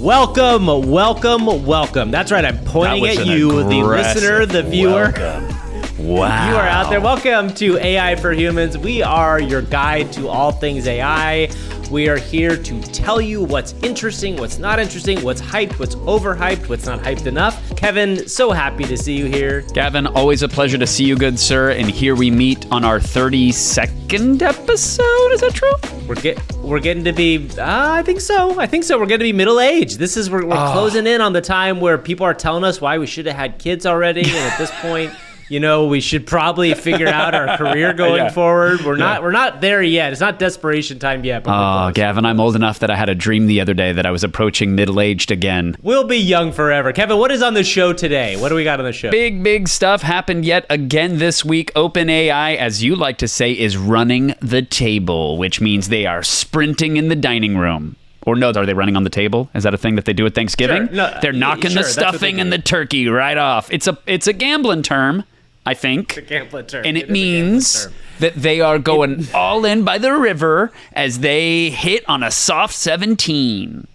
Welcome. That's right, I'm pointing at you, the listener, the viewer. Wow. You are out there. Welcome to AI for Humans. We are your guide to all things AI. We are here to tell you what's interesting, what's not interesting, what's hyped, what's overhyped, what's not hyped enough. Kevin, so happy to see you here. Gavin, always a pleasure to see you, good sir. And here we meet on our 32nd episode. Is that true? We're getting to be, I think so. We're getting to be middle-aged. We're closing in on the time where people are telling us why we should have had kids already. And at this point, we should probably figure out our career going forward. We're not there yet. It's not desperation time yet. But Gavin, I'm old enough that I had a dream the other day that I was approaching middle-aged again. We'll be young forever. Kevin, what is on the show today? What do we got on the show? Big stuff happened yet again this week. OpenAI, as you like to say, is running the table, which means they are sprinting in the dining room. Or no, are they running on the table? Is that a thing that they do at Thanksgiving? Sure. No, they're knocking the stuffing and the turkey right off. It's a gambling term, I think. It's a gambling term. And it means that they are going all in by the river as they hit on a soft 17.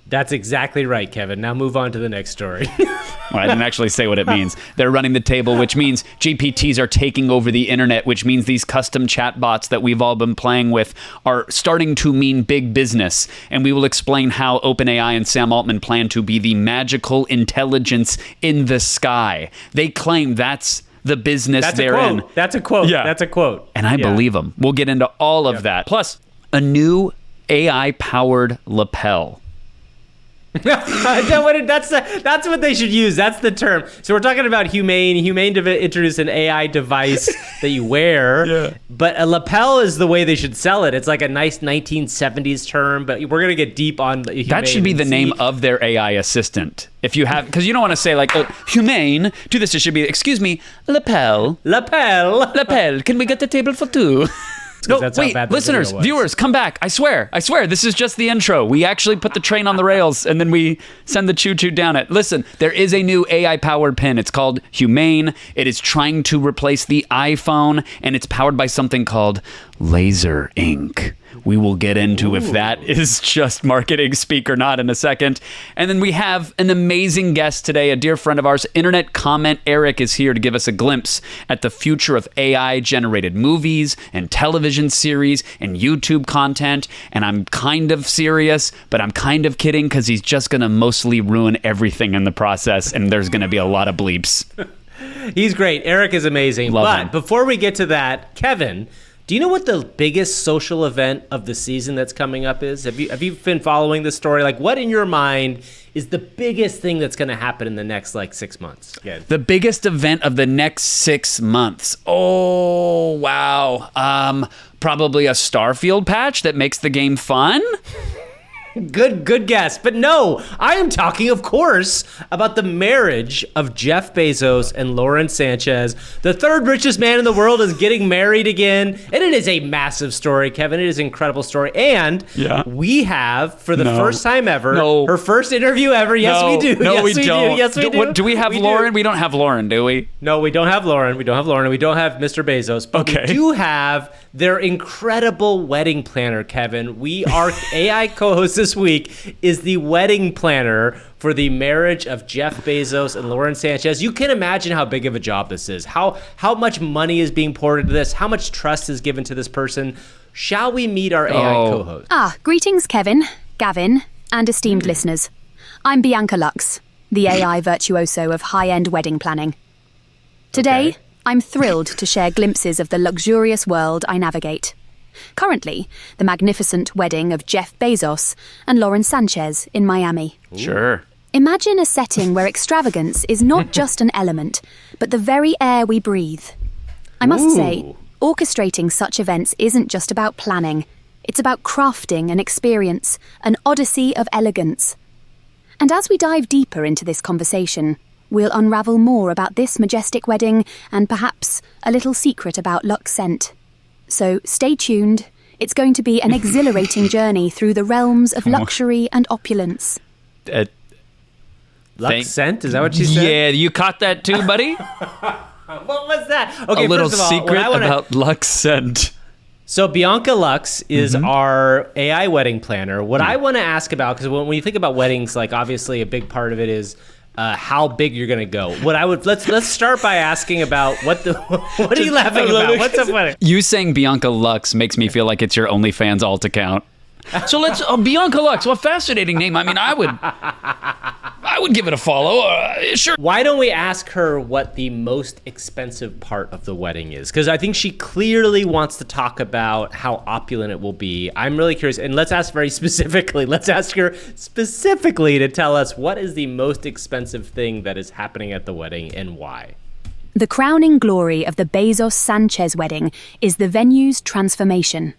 That's exactly right, Kevin. Now move on to the next story. Well, I didn't actually say what it means. They're running the table, which means GPTs are taking over the internet, which means these custom chatbots that we've all been playing with are starting to mean big business. And we will explain how OpenAI and Sam Altman plan to be the magical intelligence in the sky. They claim that's the business they're in. That's a quote. Yeah. That's a quote. And I believe them. We'll get into all of that. Plus, a new AI-powered lapel. That's what they should use. That's the term. So we're talking about Humane. Humane introduced an AI device that you wear. Yeah. But a lapel is the way they should sell it. It's like a nice 1970s term, but we're going to get deep on Humane. That should be the name of their AI assistant. If you have, because you don't want to say like, Humane, do this. It should be, excuse me, lapel. Can we get the table for two? No, wait, listeners, viewers, come back. I swear, this is just the intro. We actually put the train on the rails, and then we send the choo-choo down it. Listen, there is a new AI-powered pen. It's called Humane. It is trying to replace the iPhone, and it's powered by something called laser ink. We will get into if that is just marketing speak or not in a second. And then we have an amazing guest today, a dear friend of ours, Internet Comment Eric, is here to give us a glimpse at the future of AI-generated movies and television series and YouTube content. And I'm kind of serious, but I'm kind of kidding because he's just going to mostly ruin everything in the process, and there's going to be a lot of bleeps. He's great. Eric is amazing. Love him. Before we get to that, Kevin, do you know what the biggest social event of the season that's coming up is? Have you been following this story? Like, what in your mind is the biggest thing that's going to happen in the next 6 months? Again. The biggest event of the next 6 months. Oh, wow. Probably a Starfield patch that makes the game fun. Good guess. But no, I am talking, of course, about the marriage of Jeff Bezos and Lauren Sanchez. The third richest man in the world is getting married again. And it is a massive story, Kevin. It is an incredible story. And we have, for the first time ever, her first interview ever. Yes, we do. No, yes, we don't. Yes, we do. Do we have Lauren? We don't have Lauren, do we? No, we don't have Lauren. We don't have Mr. Bezos. But we do have their incredible wedding planner, Kevin. Our AI co-host this week is the wedding planner for the marriage of Jeff Bezos and Lauren Sanchez. You can imagine how big of a job this is, how much money is being poured into this, how much trust is given to this person. Shall we meet our AI co-host? Greetings, Kevin, Gavin, and esteemed listeners. I'm Bianca Luxe, the AI virtuoso of high-end wedding planning. Today, I'm thrilled to share glimpses of the luxurious world I navigate. Currently, the magnificent wedding of Jeff Bezos and Lauren Sanchez in Miami. Sure. Imagine a setting where extravagance is not just an element, but the very air we breathe. I must say, orchestrating such events isn't just about planning. It's about crafting an experience, an odyssey of elegance. And as we dive deeper into this conversation, we'll unravel more about this majestic wedding and perhaps a little secret about Luxe scent. So stay tuned. It's going to be an exhilarating journey through the realms of luxury and opulence. Luxe scent? Is that what you said? Yeah, you caught that too, buddy? What was that? Okay, a little first of all, secret about Luxe scent. So Bianca Luxe is our AI wedding planner. What I want to ask about, because when you think about weddings, like obviously a big part of it is how big you're going to go. Let's start by asking about what are you laughing about? What's up with it? You saying Bianca Luxe makes me feel like it's your OnlyFans alt account. So let's Bianca Luxe. What a fascinating name. I mean, I would give it a follow. Sure. Why don't we ask her what the most expensive part of the wedding is? Because I think she clearly wants to talk about how opulent it will be. I'm really curious. And let's ask very specifically. Let's ask her specifically to tell us what is the most expensive thing that is happening at the wedding and why. The crowning glory of the Bezos-Sanchez wedding is the venue's transformation.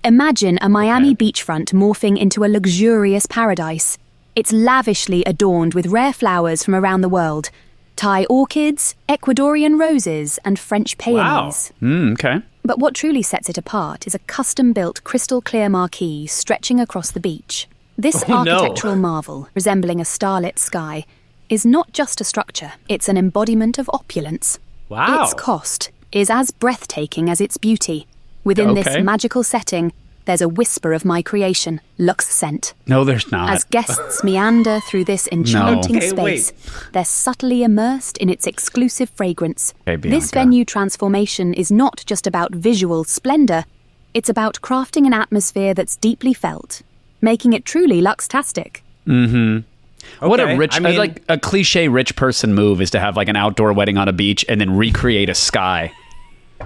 Imagine a Miami beachfront morphing into a luxurious paradise. It's lavishly adorned with rare flowers from around the world. Thai orchids, Ecuadorian roses, and French peonies. Wow. Okay. But what truly sets it apart is a custom-built crystal-clear marquee stretching across the beach. This architectural marvel, resembling a starlit sky, is not just a structure, it's an embodiment of opulence. Wow. Its cost is as breathtaking as its beauty. Within this magical setting, there's a whisper of my creation, Luxe scent. No, there's not. As guests meander through this enchanting space, they're subtly immersed in its exclusive fragrance. This venue transformation is not just about visual splendor, it's about crafting an atmosphere that's deeply felt, making it truly Luxe-tastic. What a rich, like a cliche rich person move is to have like an outdoor wedding on a beach and then recreate a sky.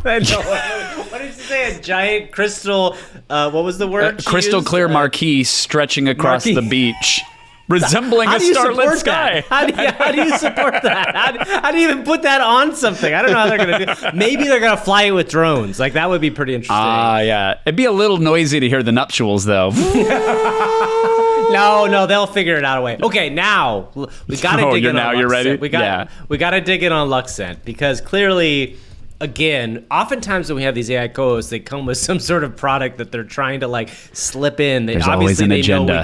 What did you say? A giant crystal, what was the word? Crystal clear marquee stretching across the beach, resembling a starlit sky. How do you support that? How do you even put that on something? I don't know how they're going to do it. Maybe they're going to fly it with drones. Like, that would be pretty interesting. Yeah. It'd be a little noisy to hear the nuptials, though. No, they'll figure it out a way. Okay, now we got to dig in on Luxe. You're ready? We got to dig in on Luxe scent because clearly, again, oftentimes when we have these AI co-hosts, they come with some sort of product that they're trying to like slip in. There's always an agenda.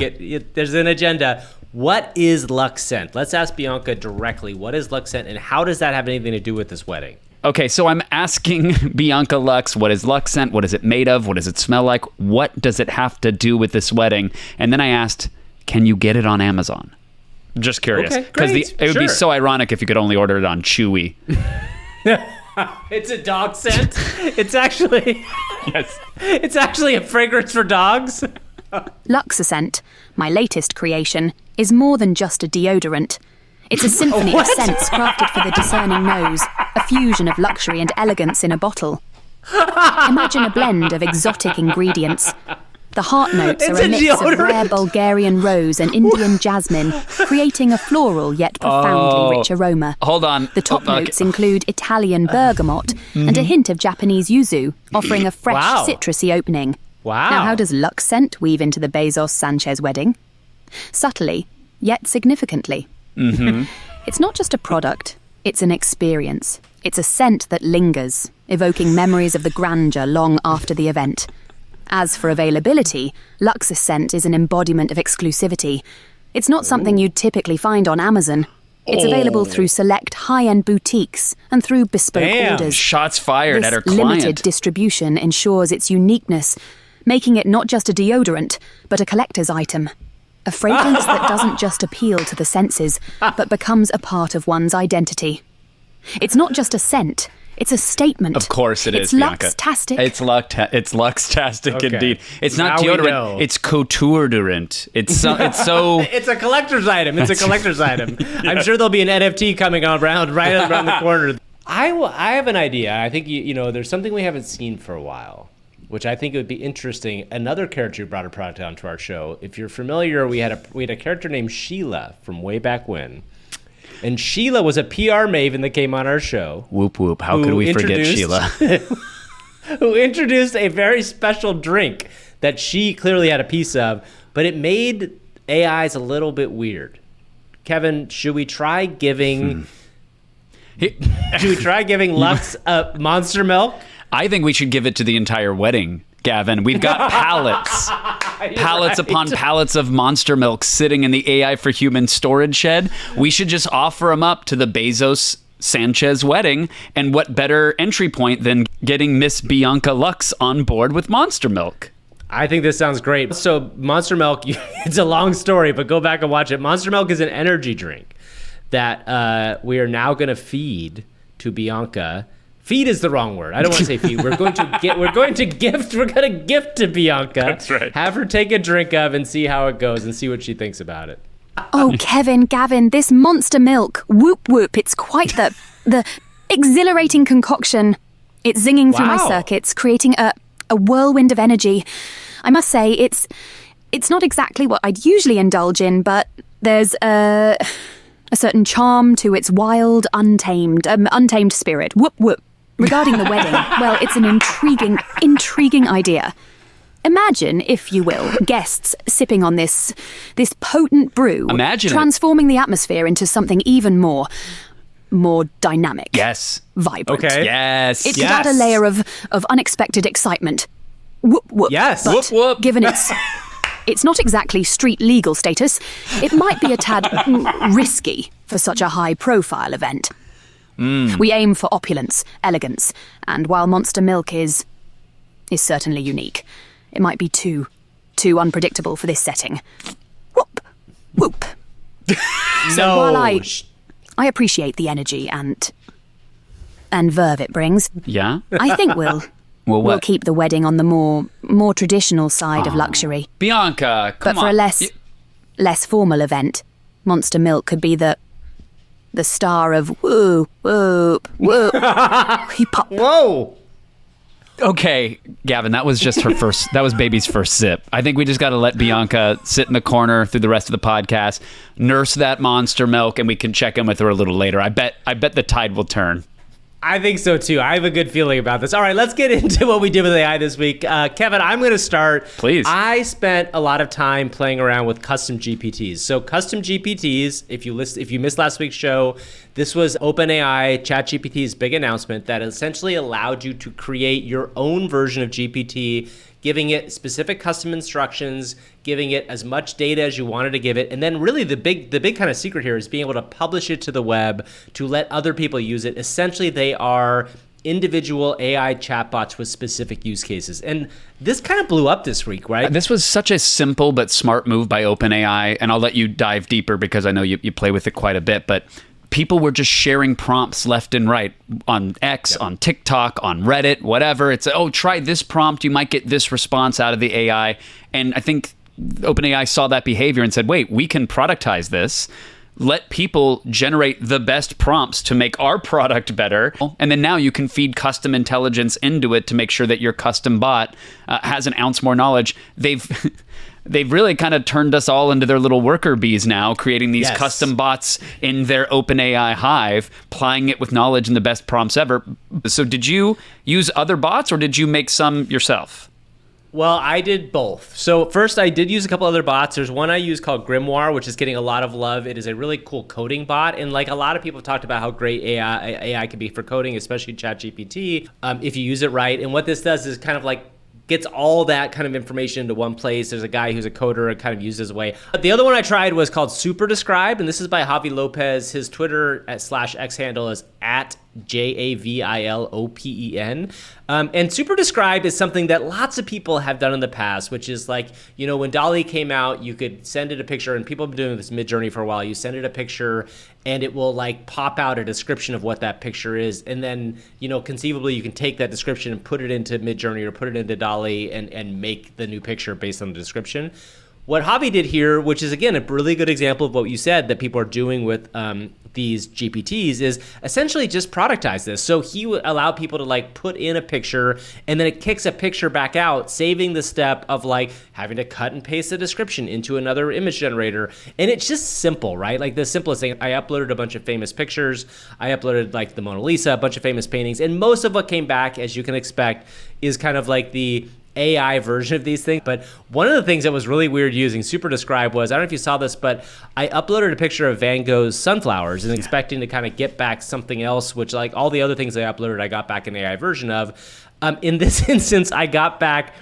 There's an agenda. What is Luxe scent? Let's ask Bianca directly. What is Luxe scent, and how does that have anything to do with this wedding? Okay, so I'm asking Bianca Luxe, what is Luxe scent? What is it made of? What does it smell like? What does it have to do with this wedding? And then I asked, can you get it on Amazon? Just curious. Because it would be so ironic if you could only order it on Chewy. It's a dog scent. It's actually It's actually a fragrance for dogs. Luxe scent, my latest creation, is more than just a deodorant. It's a symphony of scents crafted for the discerning nose, a fusion of luxury and elegance in a bottle. Imagine a blend of exotic ingredients. The heart notes are a mix of rare Bulgarian rose and Indian jasmine, creating a floral yet profoundly rich aroma. Hold on. The top notes include Italian bergamot and a hint of Japanese yuzu, offering a fresh, citrusy opening. Wow. Now, how does Luxe scent weave into the Bezos-Sanchez wedding? Subtly, yet significantly. It's not just a product, it's an experience. It's a scent that lingers, evoking memories of the grandeur long after the event. As for availability, Luxe's scent is an embodiment of exclusivity. It's not something you'd typically find on Amazon. It's available through select high-end boutiques and through bespoke orders. Shots fired at her This client. limited distribution ensures its uniqueness, making it not just a deodorant, but a collector's item. A fragrance that doesn't just appeal to the senses, but becomes a part of one's identity. It's not just a scent. It's a statement. Of course it is, Bianca. Bianca. It's Luxe-tastic. It's Luxe-tastic indeed. It's not deodorant. It's couture-durant. It's so. It's a collector's item. It's a collector's item. I'm sure there'll be an NFT coming right around the corner. I have an idea. I think you know there's something we haven't seen for a while, which I think would be interesting. Another character who brought a product onto our show. If you're familiar, we had a character named Sheila from way back when. And Sheila was a PR maven that came on our show. Whoop, whoop. How could we forget Sheila? Who introduced a very special drink that she clearly had a piece of, but it made AIs a little bit weird. Kevin, should we try giving Luxe Monster Milk? I think we should give it to the entire wedding, Gavin. We've got pallets. Pallets upon pallets of Monster Milk sitting in the AI for Human storage shed. We should just offer them up to the Bezos Sanchez wedding. And what better entry point than getting Miss Bianca Luxe on board with Monster Milk? I think this sounds great. So Monster Milk, it's a long story, but go back and watch it. Monster Milk is an energy drink that we are now going to feed to Bianca. Feed is the wrong word. I don't want to say feed. We're going to gift to Bianca. That's right. Have her take a drink of and see how it goes and see what she thinks about it. Oh, Kevin, Gavin, this Monster Milk, whoop whoop, it's quite the exhilarating concoction. It's zinging through my circuits, creating a whirlwind of energy. I must say, it's not exactly what I'd usually indulge in, but there's a certain charm to its wild, untamed spirit. Whoop whoop. Regarding the wedding, well, it's an intriguing idea. Imagine, if you will, guests sipping on this potent brew, transforming the atmosphere into something even more dynamic. Yes. Vibrant. Okay. Yes. It could add a layer of unexpected excitement. Whoop whoop. Yes. But Whoop whoop. Given it's not exactly street legal status, it might be a tad risky for such a high-profile event. We aim for opulence, elegance, and while Monster Milk is certainly unique, it might be too unpredictable for this setting. Whoop, whoop. So while I appreciate the energy and verve it brings, Yeah? I think we'll keep the wedding on the more traditional side of luxury. Bianca, come But for on. a less formal event, Monster Milk could be the star of whoop, whoop, whoop. Whoa. Okay, Gavin, that was just that was baby's first sip. I think we just got to let Bianca sit in the corner through the rest of the podcast, nurse that Monster Milk, and we can check in with her a little later. I bet the tide will turn. I think so too. I have a good feeling about this. All right, let's get into what we did with AI this week. Kevin, I'm going to start. Please. I spent a lot of time playing around with custom GPTs. So custom GPTs, if you missed last week's show, this was OpenAI ChatGPT's big announcement that essentially allowed you to create your own version of GPT, giving it specific custom instructions, giving it as much data as you wanted to give it. And then really the big kind of secret here is being able to publish it to the web to let other people use it. Essentially, they are individual AI chatbots with specific use cases. And this kind of blew up this week, right? This was such a simple but smart move by OpenAI, and I'll let you dive deeper because I know you play with it quite a bit, but people were just sharing prompts left and right on X, on TikTok, on Reddit, whatever. It's, try this prompt. You might get this response out of the AI. And I think OpenAI saw that behavior and said, wait, we can productize this. Let people generate the best prompts to make our product better. And then now you can feed custom intelligence into it to make sure that your custom bot has an ounce more knowledge. They've really kind of turned us all into their little worker bees now, creating these custom bots in their OpenAI hive, plying it with knowledge and the best prompts ever. So did you use other bots or did you make some yourself? Well, I did both. So first, I did use a couple other bots. There's one I use called Grimoire, which is getting a lot of love. It is a really cool coding bot. And like a lot of people have talked about how great AI can be for coding, especially ChatGPT, if you use it right. And what this does is kind of like gets all that kind of information into one place. There's a guy who's a coder and kind of uses way. The other one I tried was called SuperDescribe, and this is by Javi Lopez. His Twitter /X handle is @JAVILOPEN. And SuperDescribe is something that lots of people have done in the past, which is like, when DALL-E came out, you could send it a picture, and people have been doing this Midjourney for a while. You send it a picture, and it will like pop out a description of what that picture is. And then, conceivably, you can take that description and put it into Midjourney or put it into DALL-E and make the new picture based on the description. What Javi did here, which is, again, a really good example of what you said that people are doing with these GPTs, is essentially just productize this. So he would allow people to like put in a picture and then it kicks a picture back out, saving the step of like having to cut and paste the description into another image generator. And it's just simple, right? Like the simplest thing. I uploaded a bunch of famous pictures. I uploaded like the Mona Lisa, a bunch of famous paintings. And most of what came back, as you can expect, is kind of like the AI version of these things. But one of the things that was really weird using SuperDescribe was, I don't know if you saw this, but I uploaded a picture of Van Gogh's sunflowers and expecting to kind of get back something else, which like all the other things I uploaded, I got back an AI version of. In this instance, I got back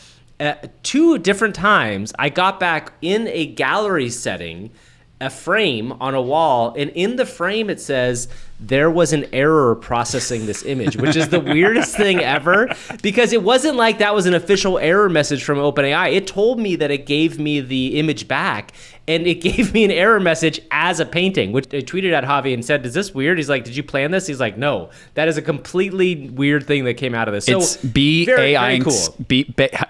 2 different times. I got back in a gallery setting a frame on a wall, and in the frame it says there was an error processing this image, which is the weirdest thing ever, because it wasn't like that was an official error message from OpenAI. It told me that it gave me the image back, and it gave me an error message as a painting, which I tweeted at Javi and said, is this weird? He's like, did you plan this? He's like, no, that is a completely weird thing that came out of this. So it's B-A-I, cool.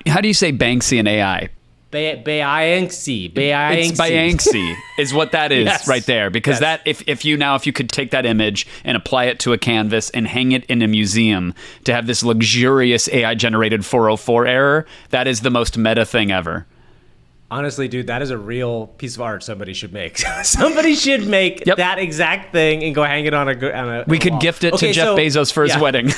How do you say Banksy in AI? Bianca. It's Bianca is what that is. Yes. Right there. Because Yes. that, if you could take that image and apply it to a canvas and hang it in a museum to have this luxurious AI-generated 404 error, that is the most meta thing ever. Honestly, dude, that is a real piece of art somebody should make. Somebody should make that exact thing and go hang it on a We could wall. gift it to Jeff Bezos for his wedding.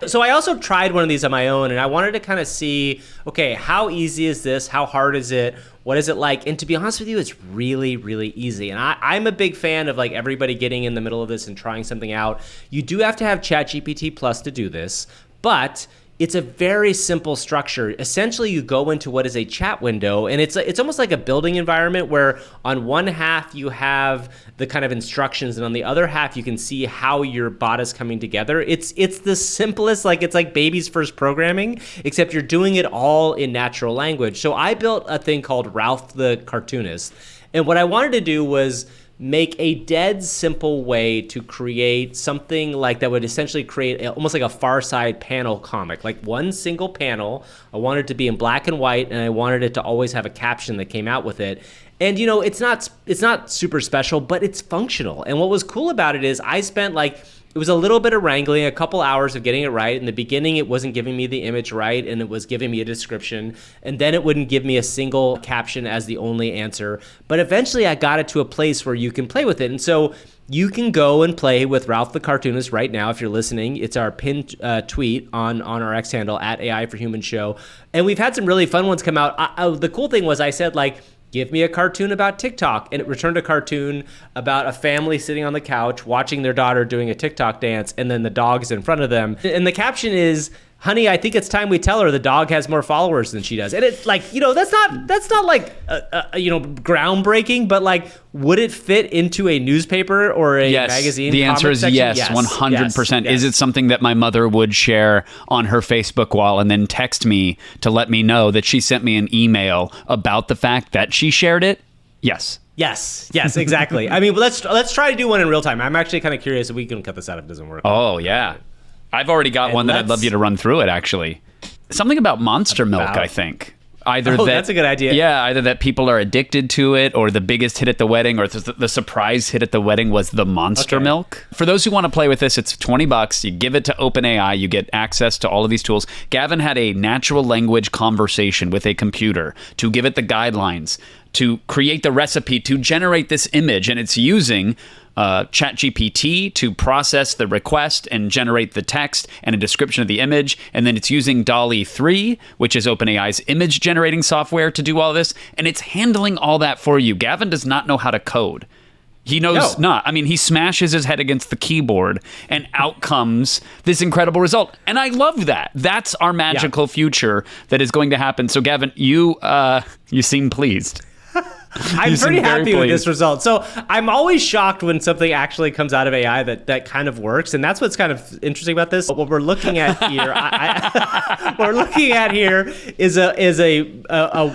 So I also tried one of these on my own, and I wanted to kind of see, okay, how easy is this? How hard is it? What is it like? And to be honest with you, it's really, really easy. And I'm a big fan of like everybody getting in the middle of this and trying something out. You do have to have ChatGPT Plus to do this, but it's a very simple structure. Essentially, you go into what is a chat window, and it's almost like a building environment where on one half you have the kind of instructions, and on the other half you can see how your bot is coming together. It's the simplest, like it's like baby's first programming, except you're doing it all in natural language. So I built a thing called Ralph the Cartoonist, and what I wanted to do was make a dead simple way to create something like that would essentially create almost like a Far Side panel comic, like one single panel. I wanted it to be in black and white, and I wanted it to always have a caption that came out with it. And you know, it's not super special, but it's functional. And what was cool about it is I spent it was a little bit of wrangling, a couple hours of getting it right. In the beginning, it wasn't giving me the image right, and it was giving me a description. And then it wouldn't give me a single caption as the only answer. But eventually, I got it to a place where you can play with it. And so you can go and play with Ralph the Cartoonist right now if you're listening. It's our pinned tweet on our X handle, at AI for Human Show. And we've had some really fun ones come out. The cool thing was I said, give me a cartoon about TikTok. And it returned a cartoon about a family sitting on the couch watching their daughter doing a TikTok dance, and then the dog's in front of them. And the caption is, honey, I think it's time we tell her the dog has more followers than she does. And it's like, that's not like, groundbreaking, but would it fit into a newspaper or a magazine? The answer is yes, 100%. Yes. Is it something that my mother would share on her Facebook wall and then text me to let me know that she sent me an email about the fact that she shared it? Yes. Yes, exactly. I mean, let's try to do one in real time. I'm actually kind of curious if we can cut this out if it doesn't work. Oh, yeah. I've already got one that I'd love you to run through it, actually. Something about monster milk, I think. That's a good idea. Yeah, either that people are addicted to it, or the biggest hit at the wedding, or the surprise hit at the wedding was the monster milk. For those who want to play with this, it's $20. You give it to OpenAI, you get access to all of these tools. Gavin had a natural language conversation with a computer to give it the guidelines, to create the recipe, to generate this image, and it's using ChatGPT to process the request and generate the text and a description of the image. And then it's using DALL-E 3, which is OpenAI's image generating software, to do all this. And it's handling all that for you. Gavin does not know how to code. He knows not. I mean, he smashes his head against the keyboard and out comes this incredible result. And I love that. That's our magical future that is going to happen. So Gavin, you seem pleased. I'm pretty happy with this result. So I'm always shocked when something actually comes out of AI that kind of works, and that's what's kind of interesting about this. What we're looking at here, is a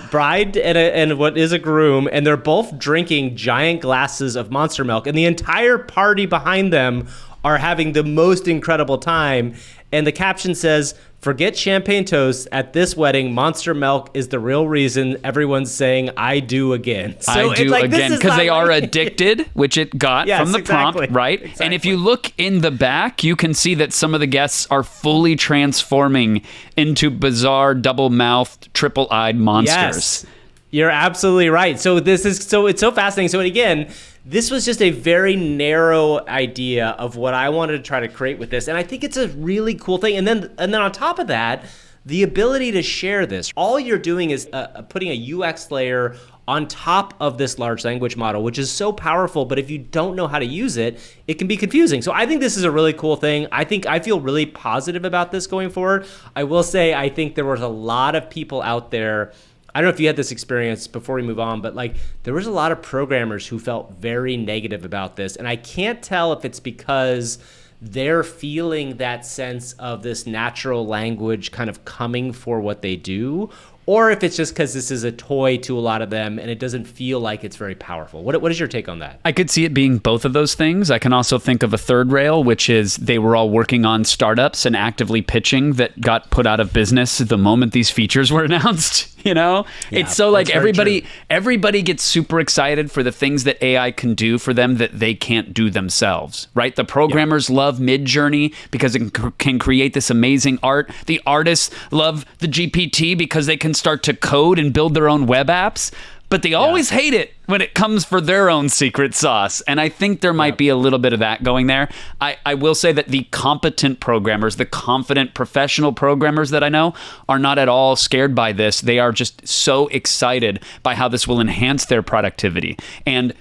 bride and what is a groom, and they're both drinking giant glasses of Monster Milk, and the entire party behind them are having the most incredible time. And the caption says, "Forget champagne toast. At this wedding, Monster Milk is the real reason everyone's saying I do again." So I do again, because they are addicted, which it got from the prompt, right? Exactly. And if you look in the back, you can see that some of the guests are fully transforming into bizarre, double-mouthed, triple-eyed monsters. Yes, you're absolutely right. So it's so fascinating. So again, this was just a very narrow idea of what I wanted to try to create with this. And I think it's a really cool thing. And then on top of that, the ability to share this. All you're doing is putting a UX layer on top of this large language model, which is so powerful. But if you don't know how to use it, it can be confusing. So I think this is a really cool thing. I feel really positive about this going forward. I will say, I think there was a lot of people out there I don't know if you had this experience before we move on, but like there was a lot of programmers who felt very negative about this. And I can't tell if it's because they're feeling that sense of this natural language kind of coming for what they do, or if it's just because this is a toy to a lot of them and it doesn't feel like it's very powerful. What is your take on that? I could see it being both of those things. I can also think of a third rail, which is they were all working on startups and actively pitching that got put out of business the moment these features were announced. You know, yeah, it's so like everybody gets super excited for the things that AI can do for them that they can't do themselves, right? The programmers love Midjourney because it can create this amazing art. The artists love the GPT because they can start to code and build their own web apps. But they always hate it when it comes for their own secret sauce. And I think there might be a little bit of that going there. I will say that the competent programmers, the confident professional programmers that I know are not at all scared by this. They are just so excited by how this will enhance their productivity. And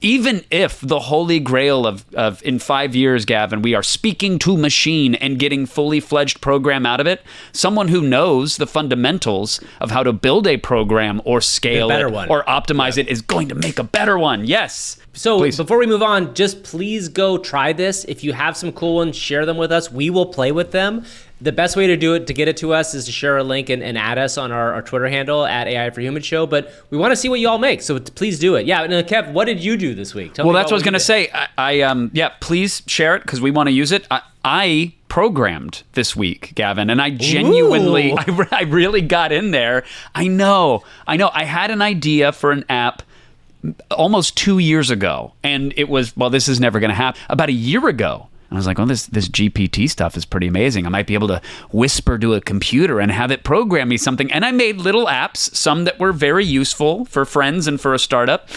even if the holy grail of in 5 years, Gavin, we are speaking to machine and getting fully fledged program out of it, someone who knows the fundamentals of how to build a program or scale it or optimize it is going to make a better one. Yes. So before we move on, just please go try this. If you have some cool ones, share them with us. We will play with them. The best way to do it, to get it to us, is to share a link and add us on our Twitter handle at AI for Human Show. But we want to see what you all make, so please do it. Yeah, and Kev, what did you do this week? Well, that's what I was going to say. Please share it because we want to use it. I programmed this week, Gavin, and I genuinely, I really got in there. I know. I had an idea for an app almost 2 years ago, and it was, well, this is never going to happen. About a year ago, I was like, oh, this GPT stuff is pretty amazing. I might be able to whisper to a computer and have it program me something. And I made little apps, some that were very useful for friends and for a startup.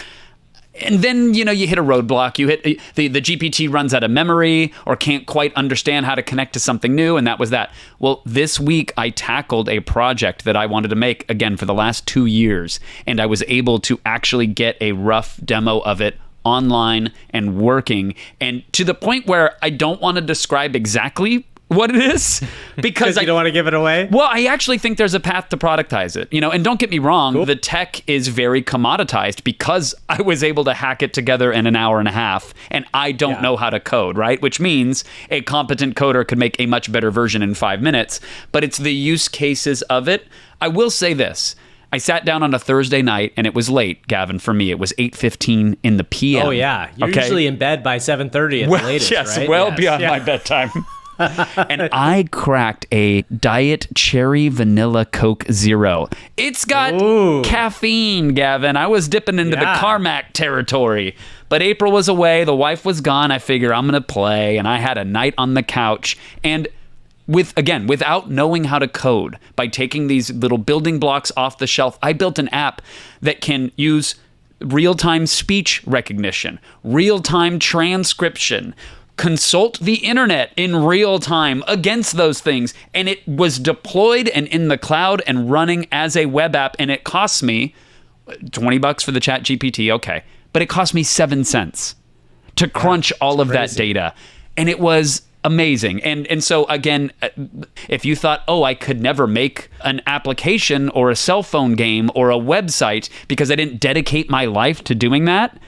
And then, you hit a roadblock. You hit the GPT runs out of memory or can't quite understand how to connect to something new. And that was that. Well, this week I tackled a project that I wanted to make again for the last 2 years. And I was able to actually get a rough demo of it online and working, and to the point where I don't want to describe exactly what it is because you don't want to give it away. Well, I actually think there's a path to productize it, and don't get me wrong, the tech is very commoditized because I was able to hack it together in an hour and a half, and I don't know how to code, right? Which means a competent coder could make a much better version in 5 minutes, but it's the use cases of it. I will say this. I sat down on a Thursday night, and it was late, Gavin, for me. It was 8:15 in the p.m. Oh, yeah. You're usually in bed by 7:30 at the latest, yes, right? Well beyond my bedtime. And I cracked a Diet Cherry Vanilla Coke Zero. It's got caffeine, Gavin. I was dipping into the Carmack territory. But April was away. The wife was gone. I figure I'm going to play, and I had a night on the couch. And without knowing how to code, by taking these little building blocks off the shelf, I built an app that can use real-time speech recognition, real-time transcription, consult the internet in real time against those things. And it was deployed and in the cloud and running as a web app. And it cost me $20 for the ChatGPT. Okay. But it cost me 7 cents to crunch all of that data. And it was amazing. And so again, if you thought, I could never make an application or a cell phone game or a website because I didn't dedicate my life to doing that,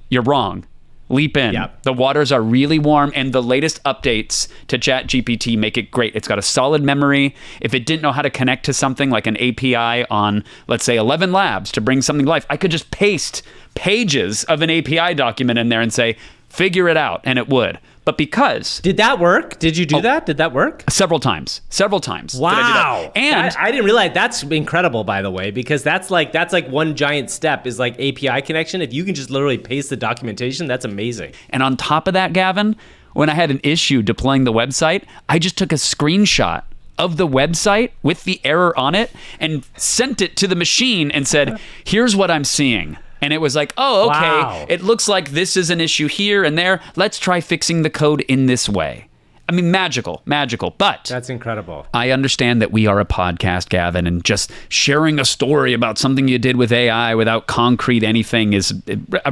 you're wrong. Leap in. Yep. The waters are really warm, and the latest updates to ChatGPT make it great. It's got a solid memory. If it didn't know how to connect to something like an API on, let's say, 11 Labs to bring something to life, I could just paste pages of an API document in there and say, figure it out, and it would. But because... Did that work? Did you do that? Did that work? Several times. Wow. Did I do that. And I didn't realize that's incredible, by the way, because that's like one giant step is like API connection. If you can just literally paste the documentation, that's amazing. And on top of that, Gavin, when I had an issue deploying the website, I just took a screenshot of the website with the error on it and sent it to the machine and said, here's what I'm seeing. And it was like, okay, It looks like this is an issue here and there. Let's try fixing the code in this way. mean, magical. But That's incredible. I understand that we are a podcast, Gavin, and just sharing a story about something you did with AI without concrete anything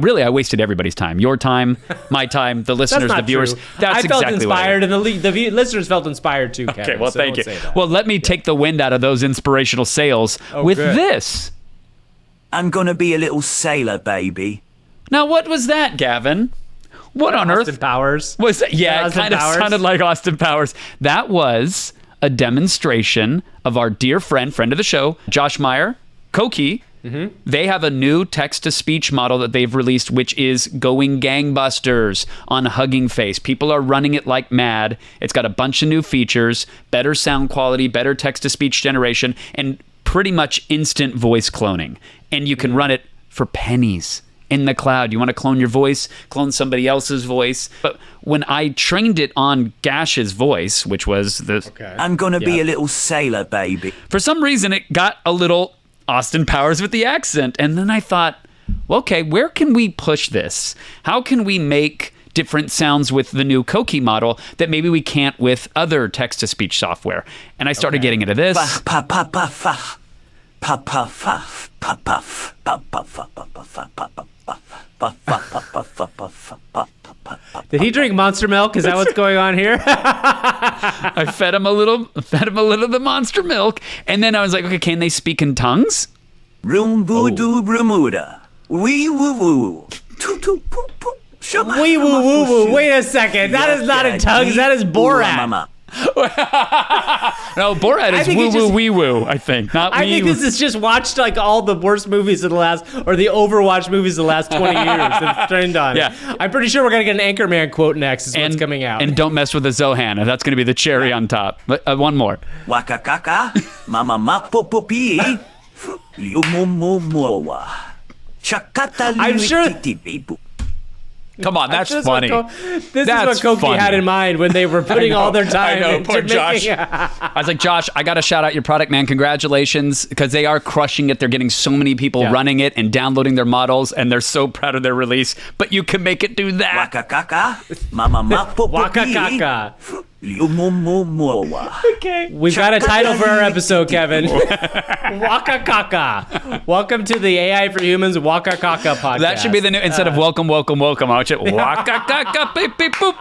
really, I wasted everybody's time. Your time, my time, the listeners, the viewers. True. That's I felt exactly inspired, and the listeners felt inspired too, Kevin. Okay, well, so thank you. say that. Well, let me take the wind out of those inspirational sails with good. this. I'm gonna be a little sailor, baby. Now, what was that, Gavin? What on Austin earth Powers. was that? Yeah, it Austin kind of Powers? sounded like Austin Powers. That was a demonstration of our dear friend of the show, Josh Meyer, Coqui. Mm-hmm. They have a new text-to-speech model that they've released, which is going gangbusters on Hugging Face. People are running it like mad. It's got a bunch of new features, better sound quality, better text-to-speech generation, and pretty much instant voice cloning. And you can run it for pennies in the cloud. You want to clone your voice, clone somebody else's voice. But when I trained it on Gash's voice, which was the... Okay. I'm gonna be a little sailor, baby. For some reason, it got a little Austin Powers with the accent. And then I thought, well, okay, where can we push this? How can we make different sounds with the new Coqui model that maybe we can't with other text-to-speech software? And I started getting into this. Pa pa pa fa. Pa pa fa. Pa pa f. Pa pa fa pa pa fa pa pa. Did he drink Monster Milk? Is that what's going on here? I fed him a little of the Monster Milk, and then I was like, okay, can they speak in tongues? Room voodoo Bermuda. Wee woo woo. Toot toot poo poo. Wee woo woo woo. Wait a second. That is not in tongues. That is Borat. No, Borat is woo woo wee woo, I think. Not I think this is just watched like all the worst movies of the last, or the Overwatch movies of the last 20 years that's trained on. Yeah. I'm pretty sure we're going to get an Anchorman quote next is what's coming out. And don't mess with the Zohan. That's going to be the cherry on top. But, one more. Waka kaka. Mama ma po po pi. Liu mo mo mo. Chakata I'm sure- liu. Come on, that's This funny. This is That's what Coqui funny. had in mind when they were putting all their time I know, into poor making Josh. I was like, Josh, I got to shout out your product, man. Congratulations, because they are crushing it. They're getting so many people running it and downloading their models, and they're so proud of their release. But you can make it do that. Waka kaka. Mama ma po po Waka pi. kaka. Liu mo mo mo. Okay. We've got a title for our episode, Kevin. Waka Kaka. Welcome to the AI for Humans Waka Kaka podcast. That should be the new, instead of welcome, I want you waka kaka beep beep boop.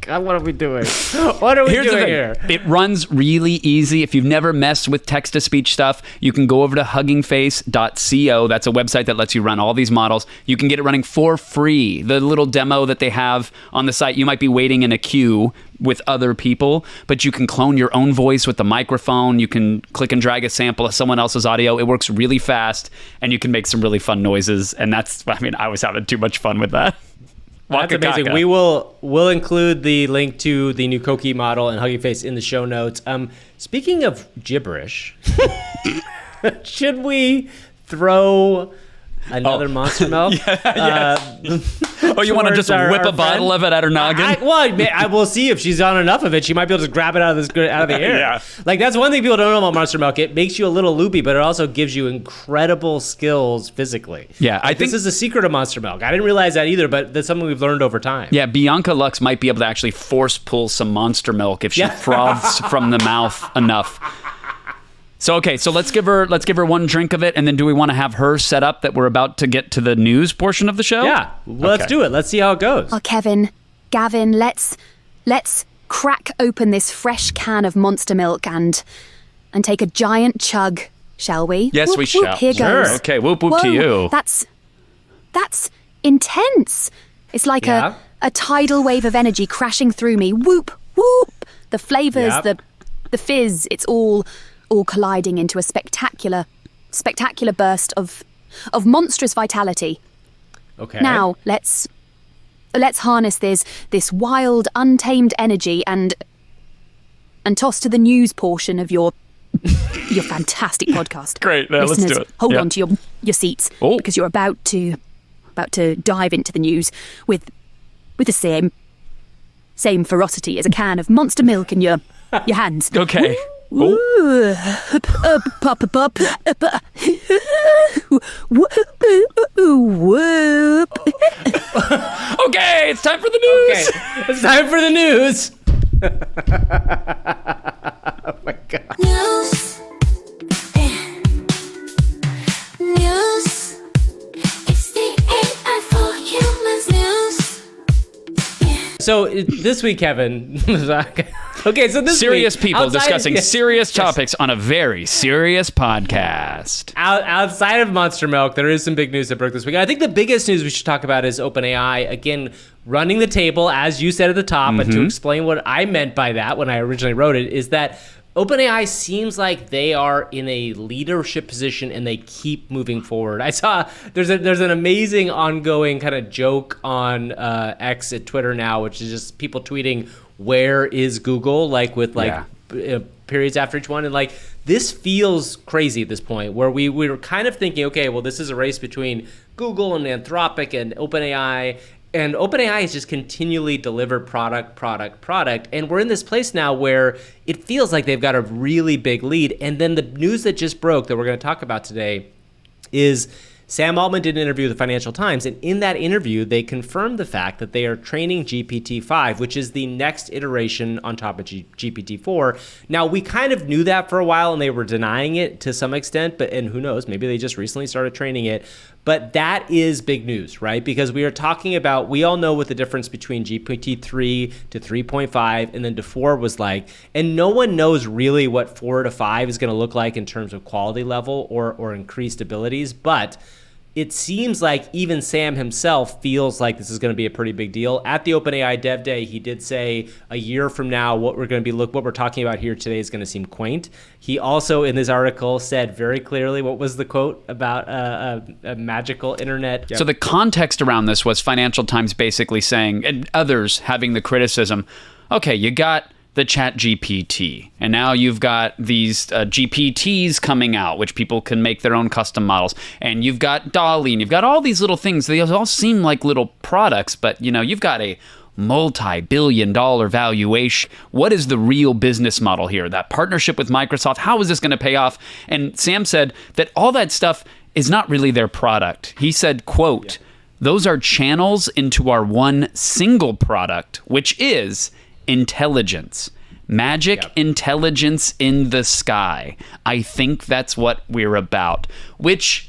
God, what are we doing? What are we Here's the doing thing. here? It runs really easy. If you've never messed with text-to-speech stuff, you can go over to huggingface.co. That's a website that lets you run all these models. You can get it running for free. The little demo that they have on the site, you might be waiting in a queue with other people, but you can clone your own voice with the microphone. You can click and drag a sample of someone else's audio. It works really fast, and you can make some really fun noises. And that's, I mean, I was having too much fun with that. That's amazing. Waka. We'll include the link to the new Coqui model and Hugging Face in the show notes. Speaking of gibberish, should we throw another Monster Milk? Oh, you want to just whip a bottle of it at her noggin? I will see if she's on enough of it. She might be able to grab it out of the air. Yeah. Like, that's one thing people don't know about Monster Milk. It makes you a little loopy, but it also gives you incredible skills physically. Yeah, I think think this is the secret of Monster Milk. I didn't realize that either, but that's something we've learned over time. Yeah, Bianca Lux might be able to actually force pull some Monster Milk if she froths from the mouth enough. So okay, so let's give her one drink of it, and then do we want to have her set up that we're about to get to the news portion of the show? Yeah, let's do it. Let's see how it goes. Oh, Kevin, Gavin, let's crack open this fresh can of Monster Milk and take a giant chug, shall we? Yes, Whoop, we whoop, shall. Here Sure. goes. Okay, whoop whoop Whoa, to you. That's intense. It's like Yeah. a tidal wave of energy crashing through me. Whoop, whoop. The flavors, Yep. the fizz, it's all colliding into a spectacular burst of monstrous vitality. Okay. Now, let's harness this wild, untamed energy and toss to the news portion of your fantastic podcast. Great, let's Listeners, do it. hold Yeah. on to your seats Oh. because you're about to dive into the news with the same ferocity as a can of Monster Milk in your hands. Okay. Ooh. Pop. Whoop. Okay, it's time for the news. Okay. It's time for the news. Oh my God. News. News. It's the AI for humans news. So this week, Kevin. Okay, so this Serious week, people outside- discussing yes, serious yes. topics on a very serious podcast. Outside of Monster Milk, there is some big news that broke this week. I think the biggest news we should talk about is OpenAI, again, running the table, as you said at the top, and to explain what I meant by that when I originally wrote it, is that OpenAI seems like they are in a leadership position and they keep moving forward. I saw there's an amazing ongoing kind of joke on X at Twitter now, which is just people tweeting, "Where is Google?" Like with periods after each one, and like this feels crazy at this point, where we were kind of thinking, okay, well, this is a race between Google and Anthropic and OpenAI. And OpenAI has just continually delivered product. And we're in this place now where it feels like they've got a really big lead. And then the news that just broke that we're going to talk about today is Sam Altman did an interview with the Financial Times. And in that interview, they confirmed the fact that they are training GPT-5, which is the next iteration on top of GPT-4. Now, we kind of knew that for a while and they were denying it to some extent. And who knows, maybe they just recently started training it. But that is big news, right? Because we are talking about, we all know what the difference between GPT-3 to 3.5 and then to 4 was like, and no one knows really what 4 to 5 is going to look like in terms of quality level or increased abilities. But it seems like even Sam himself feels like this is going to be a pretty big deal. At the OpenAI Dev Day, he did say a year from now, what we're talking about here today is going to seem quaint. He also, in this article, said very clearly, what was the quote about a magical internet? So the context around this was Financial Times basically saying, and others having the criticism, okay, you got the ChatGPT, and now you've got these GPTs coming out, which people can make their own custom models, and you've got DALL-E, and you've got all these little things. They all seem like little products, but you've got a multi-billion-dollar valuation. What is the real business model here? That partnership with Microsoft, how is this going to pay off? And Sam said that all that stuff is not really their product. He said, quote, those are channels into our one single product, which is intelligence. Magic intelligence in the sky. I think that's what we're about, which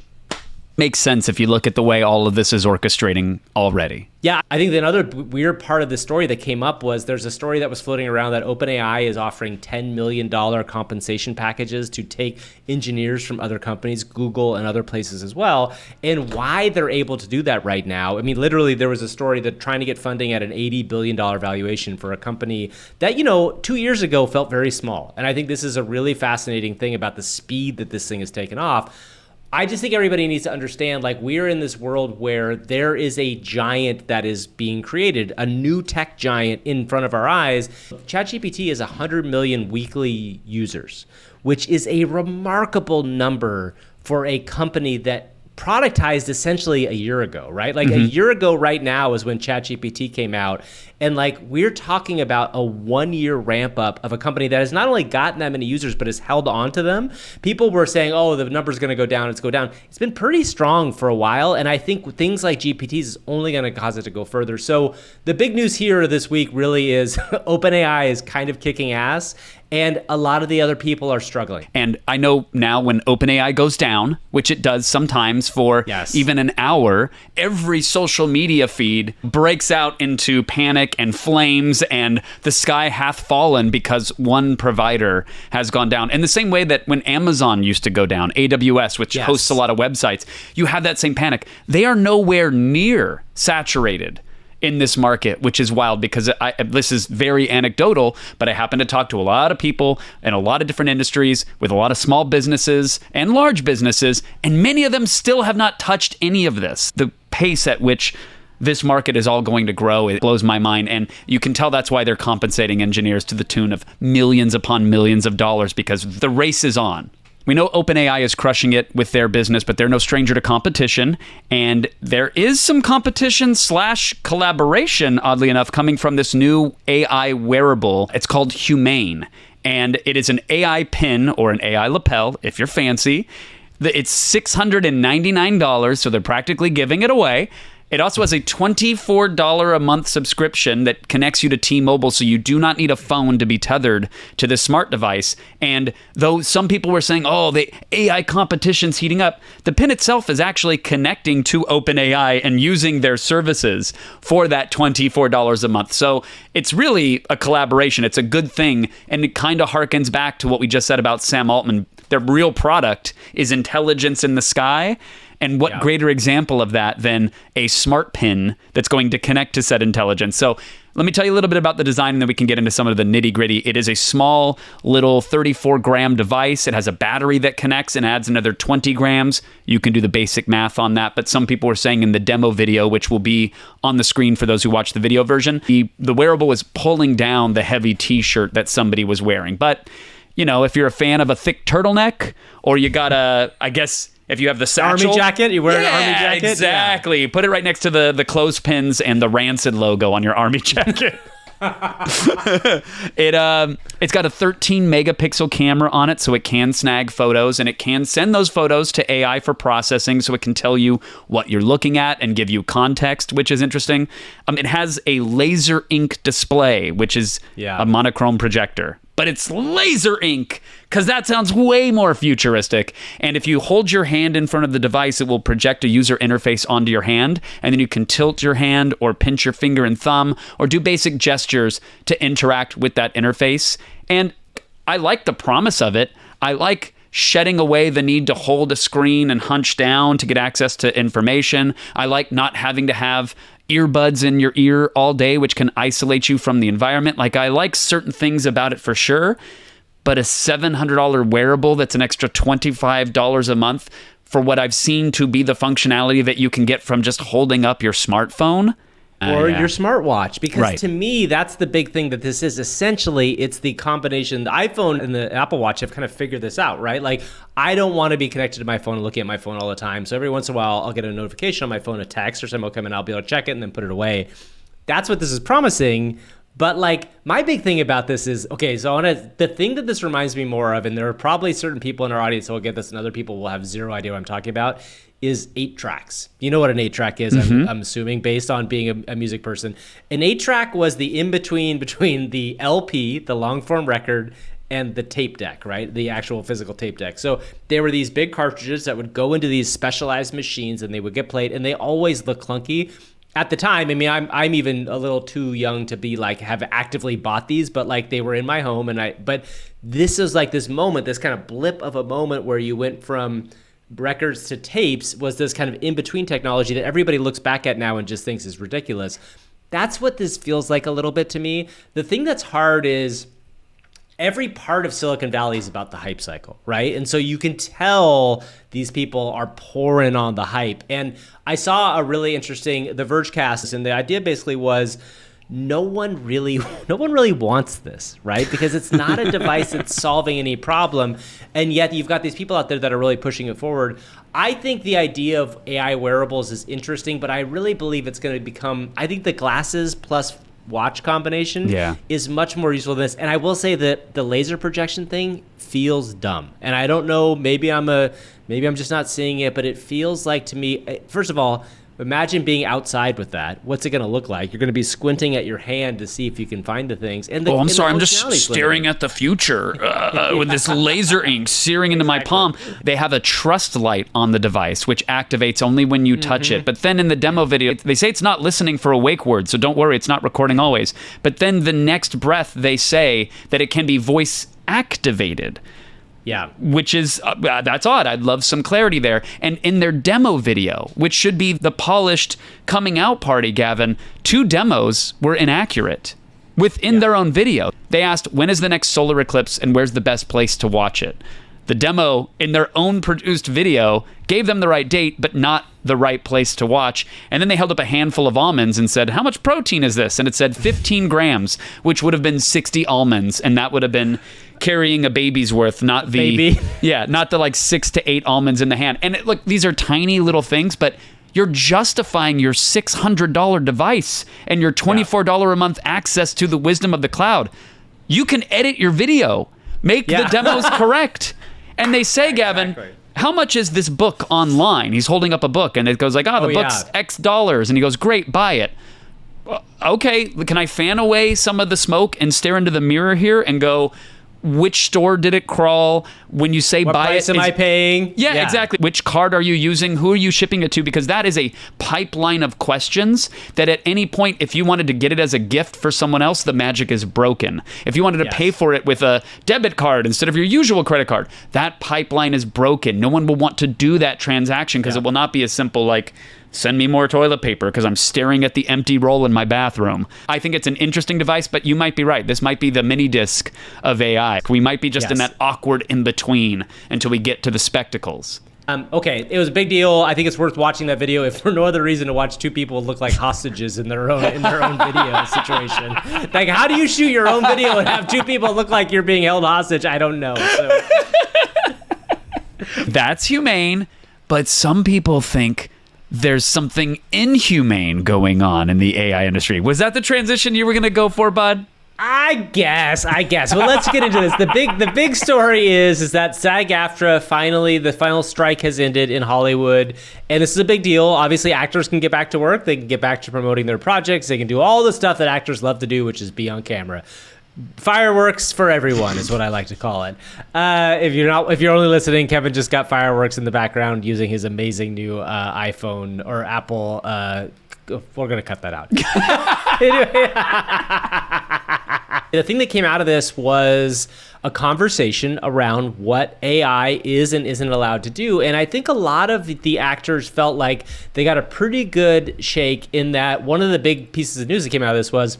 makes sense if you look at the way all of this is orchestrating already. Yeah, I think another weird part of the story that came up was there's a story that was floating around that OpenAI is offering $10 million compensation packages to take engineers from other companies, Google and other places as well. And why they're able to do that right now, I mean, literally there was a story that trying to get funding at an $80 billion valuation for a company that, 2 years ago felt very small. And I think this is a really fascinating thing about the speed that this thing has taken off. I just think everybody needs to understand, like, we're in this world where there is a giant that is being created, a new tech giant in front of our eyes. ChatGPT has 100 million weekly users, which is a remarkable number for a company that productized essentially a year ago, right? Like a year ago right now is when ChatGPT came out. And like we're talking about a 1-year ramp up of a company that has not only gotten that many users, but has held on to them. People were saying, oh, the number's going to go down. It's been pretty strong for a while. And I think things like GPTs is only going to cause it to go further. So the big news here this week really is OpenAI is kind of kicking ass. And a lot of the other people are struggling. And I know now when OpenAI goes down, which it does sometimes for even an hour, every social media feed breaks out into panic and flames and the sky hath fallen because one provider has gone down. In the same way that when Amazon used to go down, AWS, which hosts a lot of websites, you have that same panic. They are nowhere near saturated in this market, which is wild because this is very anecdotal, but I happen to talk to a lot of people in a lot of different industries with a lot of small businesses and large businesses, and many of them still have not touched any of this. The pace at which this market is all going to grow, it blows my mind, and you can tell that's why they're compensating engineers to the tune of millions upon millions of dollars because the race is on. We know OpenAI is crushing it with their business, but they're no stranger to competition. And there is some competition / collaboration, oddly enough, coming from this new AI wearable. It's called Humane. And it is an AI pin or an AI lapel, if you're fancy. It's $699, so they're practically giving it away. It also has a $24 a month subscription that connects you to T-Mobile, so you do not need a phone to be tethered to this smart device. And though some people were saying, oh, the AI competition's heating up, the pin itself is actually connecting to OpenAI and using their services for that $24 a month. So it's really a collaboration. It's a good thing, and it kind of harkens back to what we just said about Sam Altman. Their real product is intelligence in the sky. And what greater example of that than a smart pin that's going to connect to said intelligence? So let me tell you a little bit about the design, and then we can get into some of the nitty gritty. It is a small little 34-gram device. It has a battery that connects and adds another 20 grams. You can do the basic math on that. But some people were saying in the demo video, which will be on the screen for those who watch the video version, the wearable was pulling down the heavy T-shirt that somebody was wearing. But, you know, if you're a fan of a thick turtleneck, or you got a, I guess, if you have the satchel, army jacket, you wear an army jacket. Exactly. Put it right next to the clothespins and the Rancid logo on your army jacket. It's got a 13 megapixel camera on it, so it can snag photos, and it can send those photos to AI for processing, so it can tell you what you're looking at and give you context, which is interesting. It has a laser ink display, which is a monochrome projector. But it's laser ink, because that sounds way more futuristic. And if you hold your hand in front of the device, it will project a user interface onto your hand, and then you can tilt your hand or pinch your finger and thumb or do basic gestures to interact with that interface. And I like the promise of it. I like shedding away the need to hold a screen and hunch down to get access to information. I like not having to have earbuds in your ear all day, which can isolate you from the environment. Like, I like certain things about it for sure, but a $700 wearable that's an extra $25 a month for what I've seen to be the functionality that you can get from just holding up your smartphone or your smartwatch, because to me, that's the big thing that this is. Essentially, it's the combination. The iPhone and the Apple Watch have kind of figured this out, right? Like, I don't want to be connected to my phone and looking at my phone all the time. So every once in a while, I'll get a notification on my phone, a text, or something will come in, I'll be able to check it and then put it away. That's what this is promising. But like, my big thing about this is, okay, so the thing that this reminds me more of, and there are probably certain people in our audience who will get this and other people will have zero idea what I'm talking about, is 8 tracks. You know what an 8-track is, I'm assuming, based on being a music person. An 8-track was the in-between between the LP, the long-form record, and the tape deck, right? The actual physical tape deck. So there were these big cartridges that would go into these specialized machines, and they would get played, and they always look clunky. At the time, I mean, I'm even a little too young to be like, have actively bought these, but like, they were in my home, but this is like this moment, this kind of blip of a moment where you went from records to tapes, was this kind of in-between technology that everybody looks back at now and just thinks is ridiculous. That's what this feels like a little bit to me. The thing that's hard is every part of Silicon Valley is about the hype cycle, right? And so you can tell these people are pouring on the hype. And I saw a really interesting, the Vergecast, and the idea basically was, no one really wants this, right? Because it's not a device that's solving any problem, and yet you've got these people out there that are really pushing it forward. I think the idea of AI wearables is interesting, but I really believe it's going to become, I think the glasses plus watch combination is much more useful than this. And I will say that the laser projection thing feels dumb. And I don't know, maybe I'm just not seeing it, but it feels like to me, first of all, imagine being outside with that. What's it going to look like? You're going to be squinting at your hand to see if you can find the things. And I'm sorry. I'm just staring at the future with this laser ink searing into my palm. They have a trust light on the device, which activates only when you touch it. But then in the demo video, they say it's not listening for a wake word, so don't worry, it's not recording always. But then the next breath, they say that it can be voice activated. Yeah. Which is, that's odd. I'd love some clarity there. And in their demo video, which should be the polished coming out party, Gavin, 2 demos were inaccurate within their own video. They asked, when is the next solar eclipse and where's the best place to watch it? The demo in their own produced video gave them the right date, but not the right place to watch. And then they held up a handful of almonds and said, how much protein is this? And it said 15 grams, which would have been 60 almonds. And that would have been carrying a baby's worth, not the not the like 6 to 8 almonds in the hand. And look, these are tiny little things, but you're justifying your $600 device and your $24 a month access to the wisdom of the cloud. You can edit your video, make the demos correct. And they say, Gavin, how much is this book online? He's holding up a book and it goes like, the book's X dollars. And he goes, great, buy it. Okay, can I fan away some of the smoke and stare into the mirror here and go, which store did it crawl? When you say what buy price it, am I paying? Yeah, exactly. Which card are you using? Who are you shipping it to? Because that is a pipeline of questions that at any point, if you wanted to get it as a gift for someone else, the magic is broken. If you wanted to pay for it with a debit card instead of your usual credit card, that pipeline is broken. No one will want to do that transaction because it will not be as simple like, send me more toilet paper because I'm staring at the empty roll in my bathroom. I think it's an interesting device, but you might be right. This might be the mini disc of AI. We might be just in that awkward in-between until we get to the spectacles. Okay, it was a big deal. I think it's worth watching that video if for no other reason to watch two people look like hostages in their own video situation. Like, how do you shoot your own video and have two people look like you're being held hostage? I don't know. So. That's humane, but some people think there's something inhumane going on in the AI industry. Was that the transition you were going to go for, bud? I guess. Well, let's get into this. The big story is that SAG-AFTRA the final strike has ended in Hollywood, and this is a big deal. Obviously, actors can get back to work. They can get back to promoting their projects. They can do all the stuff that actors love to do, which is be on camera. Fireworks for everyone is what I like to call it. If you're only listening, Kevin just got fireworks in the background using his amazing new iPhone or Apple. We're gonna cut that out. The thing that came out of this was a conversation around what AI is and isn't allowed to do. And I think a lot of the actors felt like they got a pretty good shake in that. One of the big pieces of news that came out of this was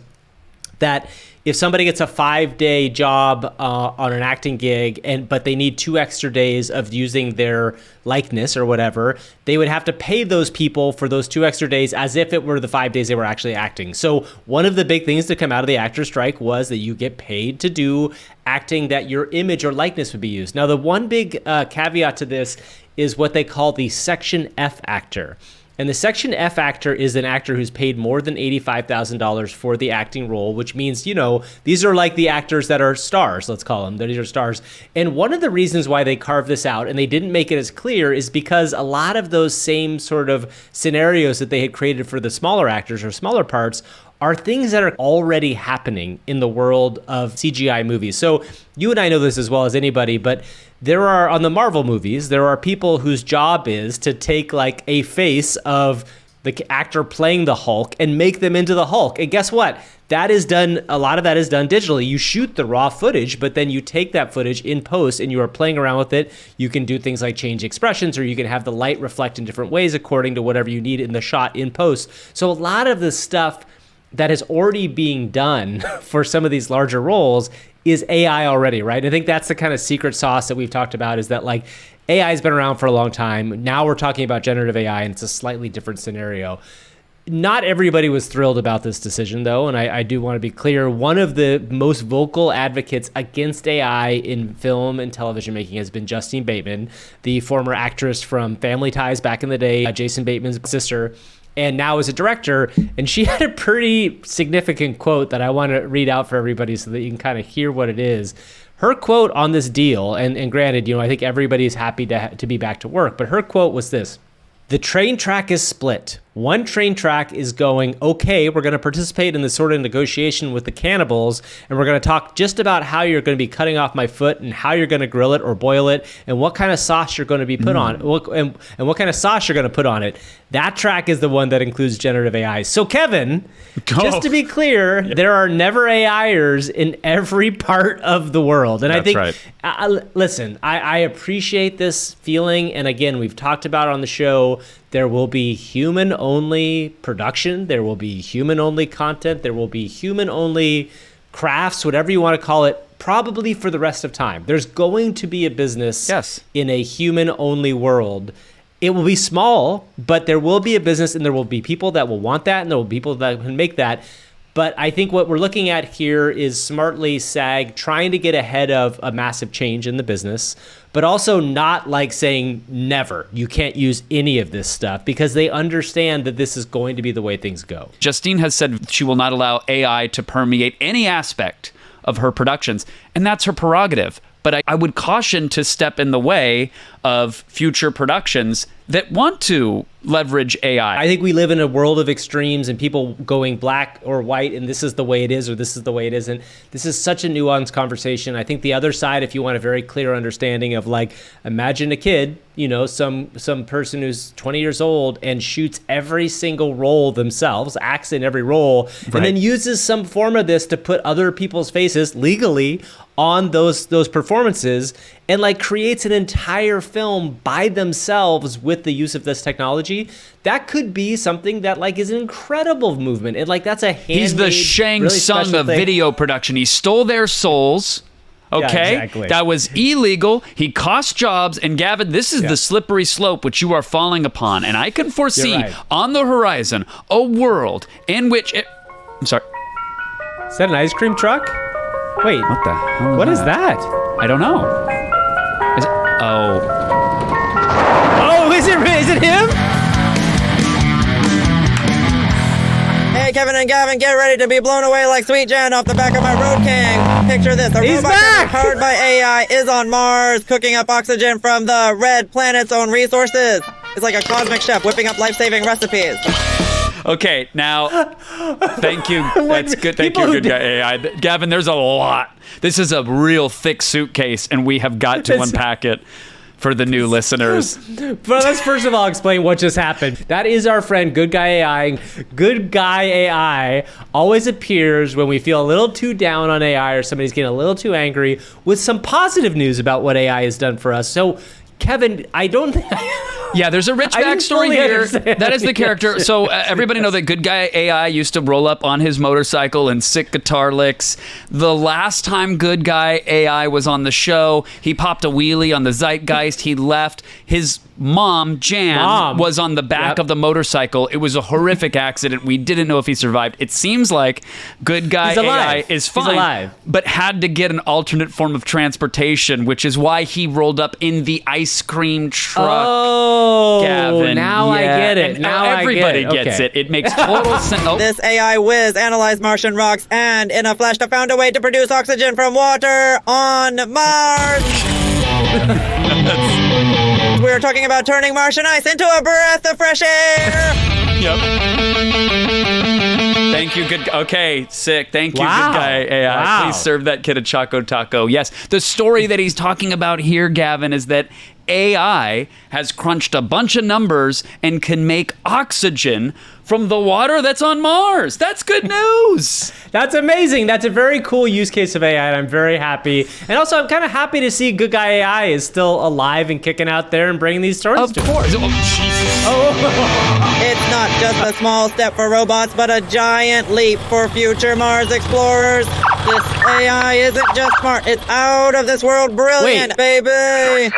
that if somebody gets a 5-day job on an acting gig, but they need 2 extra days of using their likeness or whatever, they would have to pay those people for those 2 extra days as if it were the 5 days they were actually acting. So one of the big things to come out of the actor strike was that you get paid to do acting that your image or likeness would be used. Now, the one big caveat to this is what they call the Section F actor. And the Section F actor is an actor who's paid more than $85,000 for the acting role, which means, these are like the actors that are stars, let's call them. These are stars. And one of the reasons why they carved this out, and they didn't make it as clear, is because a lot of those same sort of scenarios that they had created for the smaller actors or smaller parts are things that are already happening in the world of CGI movies. So you and I know this as well as anybody, but on the Marvel movies, there are people whose job is to take like a face of the actor playing the Hulk and make them into the Hulk. And guess what? A lot of that is done digitally. You shoot the raw footage, but then you take that footage in post and you are playing around with it. You can do things like change expressions, or you can have the light reflect in different ways according to whatever you need in the shot in post. So a lot of the stuff that is already being done for some of these larger roles is AI already, right? I think that's the kind of secret sauce that we've talked about, is that like AI has been around for a long time. Now we're talking about generative AI, and it's a slightly different scenario. Not everybody was thrilled about this decision, though, and I do want to be clear. One of the most vocal advocates against AI in film and television making has been Justine Bateman, the former actress from Family Ties back in the day, Jason Bateman's sister, and now is a director. And she had a pretty significant quote that I want to read out for everybody so that you can kind of hear what it is. Her quote on this deal, and granted, I think everybody's happy to be back to work, but her quote was this: "The train track is split. One train track is going, okay, we're going to participate in this sort of negotiation with the cannibals, and we're going to talk just about how you're going to be cutting off my foot and how you're going to grill it or boil it and what kind of sauce you're going to be put on and what kind of sauce you're going to put on it. That track is the one that includes generative AI." So Kevin, just to be clear, there are never AIers in every part of the world. And That's I think, right. Listen, I appreciate this feeling. And again, we've talked about on the show, there will be human-only production. There will be human-only content. There will be human-only crafts, whatever you want to call it, probably for the rest of time. There's going to be a business in a human-only world. It will be small, but there will be a business, and there will be people that will want that, and there will be people that can make that. But I think what we're looking at here is smartly SAG trying to get ahead of a massive change in the business, but also not like saying never, you can't use any of this stuff, because they understand that this is going to be the way things go. Justine has said she will not allow AI to permeate any aspect of her productions, and that's her prerogative. But I would caution to step in the way of future productions that want to leverage AI. I think we live in a world of extremes and people going black or white, and this is the way it is or this is the way it isn't. This is such a nuanced conversation. I think the other side, if you want a very clear understanding of, like, imagine a kid, you know, some person who's 20 years old and shoots every single role themselves, acts in every role, and then uses some form of this to put other people's faces legally on those performances, and like creates an entire film by themselves with the use of this technology. That could be something that like is an incredible movement. And like that's a handmade, He's the Shang really Tsung of thing. video production. He stole their souls. Okay, Yeah, exactly. That was illegal. He cost jobs. And Gavin, this is the slippery slope which you are falling upon. And I can foresee You're right. on the horizon a world in which I'm sorry. Is that an ice cream truck? Wait, What the hell? what is that? I don't know. Is it, oh, Oh, is it him? Hey, Kevin and Gavin, get ready to be blown away like Sweet Jan off the back of my Road King. Picture this, a He's robot back! powered by AI is on Mars, cooking up oxygen from the red planet's own resources. It's like a cosmic chef whipping up life-saving recipes. okay. Now, thank you. That's good. Thank People you, who good guy AI. Gavin, there's a lot. This is a real thick suitcase, and we have got to unpack it for the new listeners. But let's first of all explain what just happened. That is our friend Good Guy AI. Good Guy AI always appears when we feel a little too down on AI or somebody's getting a little too angry with some positive news about what AI has done for us. So, Kevin, I don't think... Yeah, there's a rich I didn't backstory fully here. understand. That is the character. Yes, So everybody know that Good Guy AI used to roll up on his motorcycle and sick guitar licks. The last time Good Guy AI was on the show, he popped a wheelie on the Zeitgeist. He left. His mom, Jan, was on the back of the motorcycle. It was a horrific accident. We didn't know if he survived. It seems like Good Guy He's alive. AI is fine, He's alive. but had to get an alternate form of transportation, which is why he rolled up in the ice cream truck. Oh, Gavin. now I Yeah. get it. And Now everybody I get it. gets Okay. it. It makes total sense. Oh, This AI whiz analyzed Martian rocks and in a flash found a way to produce oxygen from water on Mars. We're talking about turning Martian ice into a breath of fresh air. yep. Thank you, good. Okay, sick. Thank you, Wow. good guy AI. Wow. Please serve that kid a Choco Taco. Yes, the story that he's talking about here, Gavin, is that AI has crunched a bunch of numbers and can make oxygen from the water that's on Mars. That's good news. That's amazing. That's a very cool use case of AI, and I'm very happy. And also, I'm kind of happy to see Good Guy AI is still alive and kicking out there and bringing these stories Of to us. course. Oh, Jesus. It's not just a small step for robots, but a giant leap for future Mars explorers. This AI isn't just smart, it's out of this world brilliant, baby.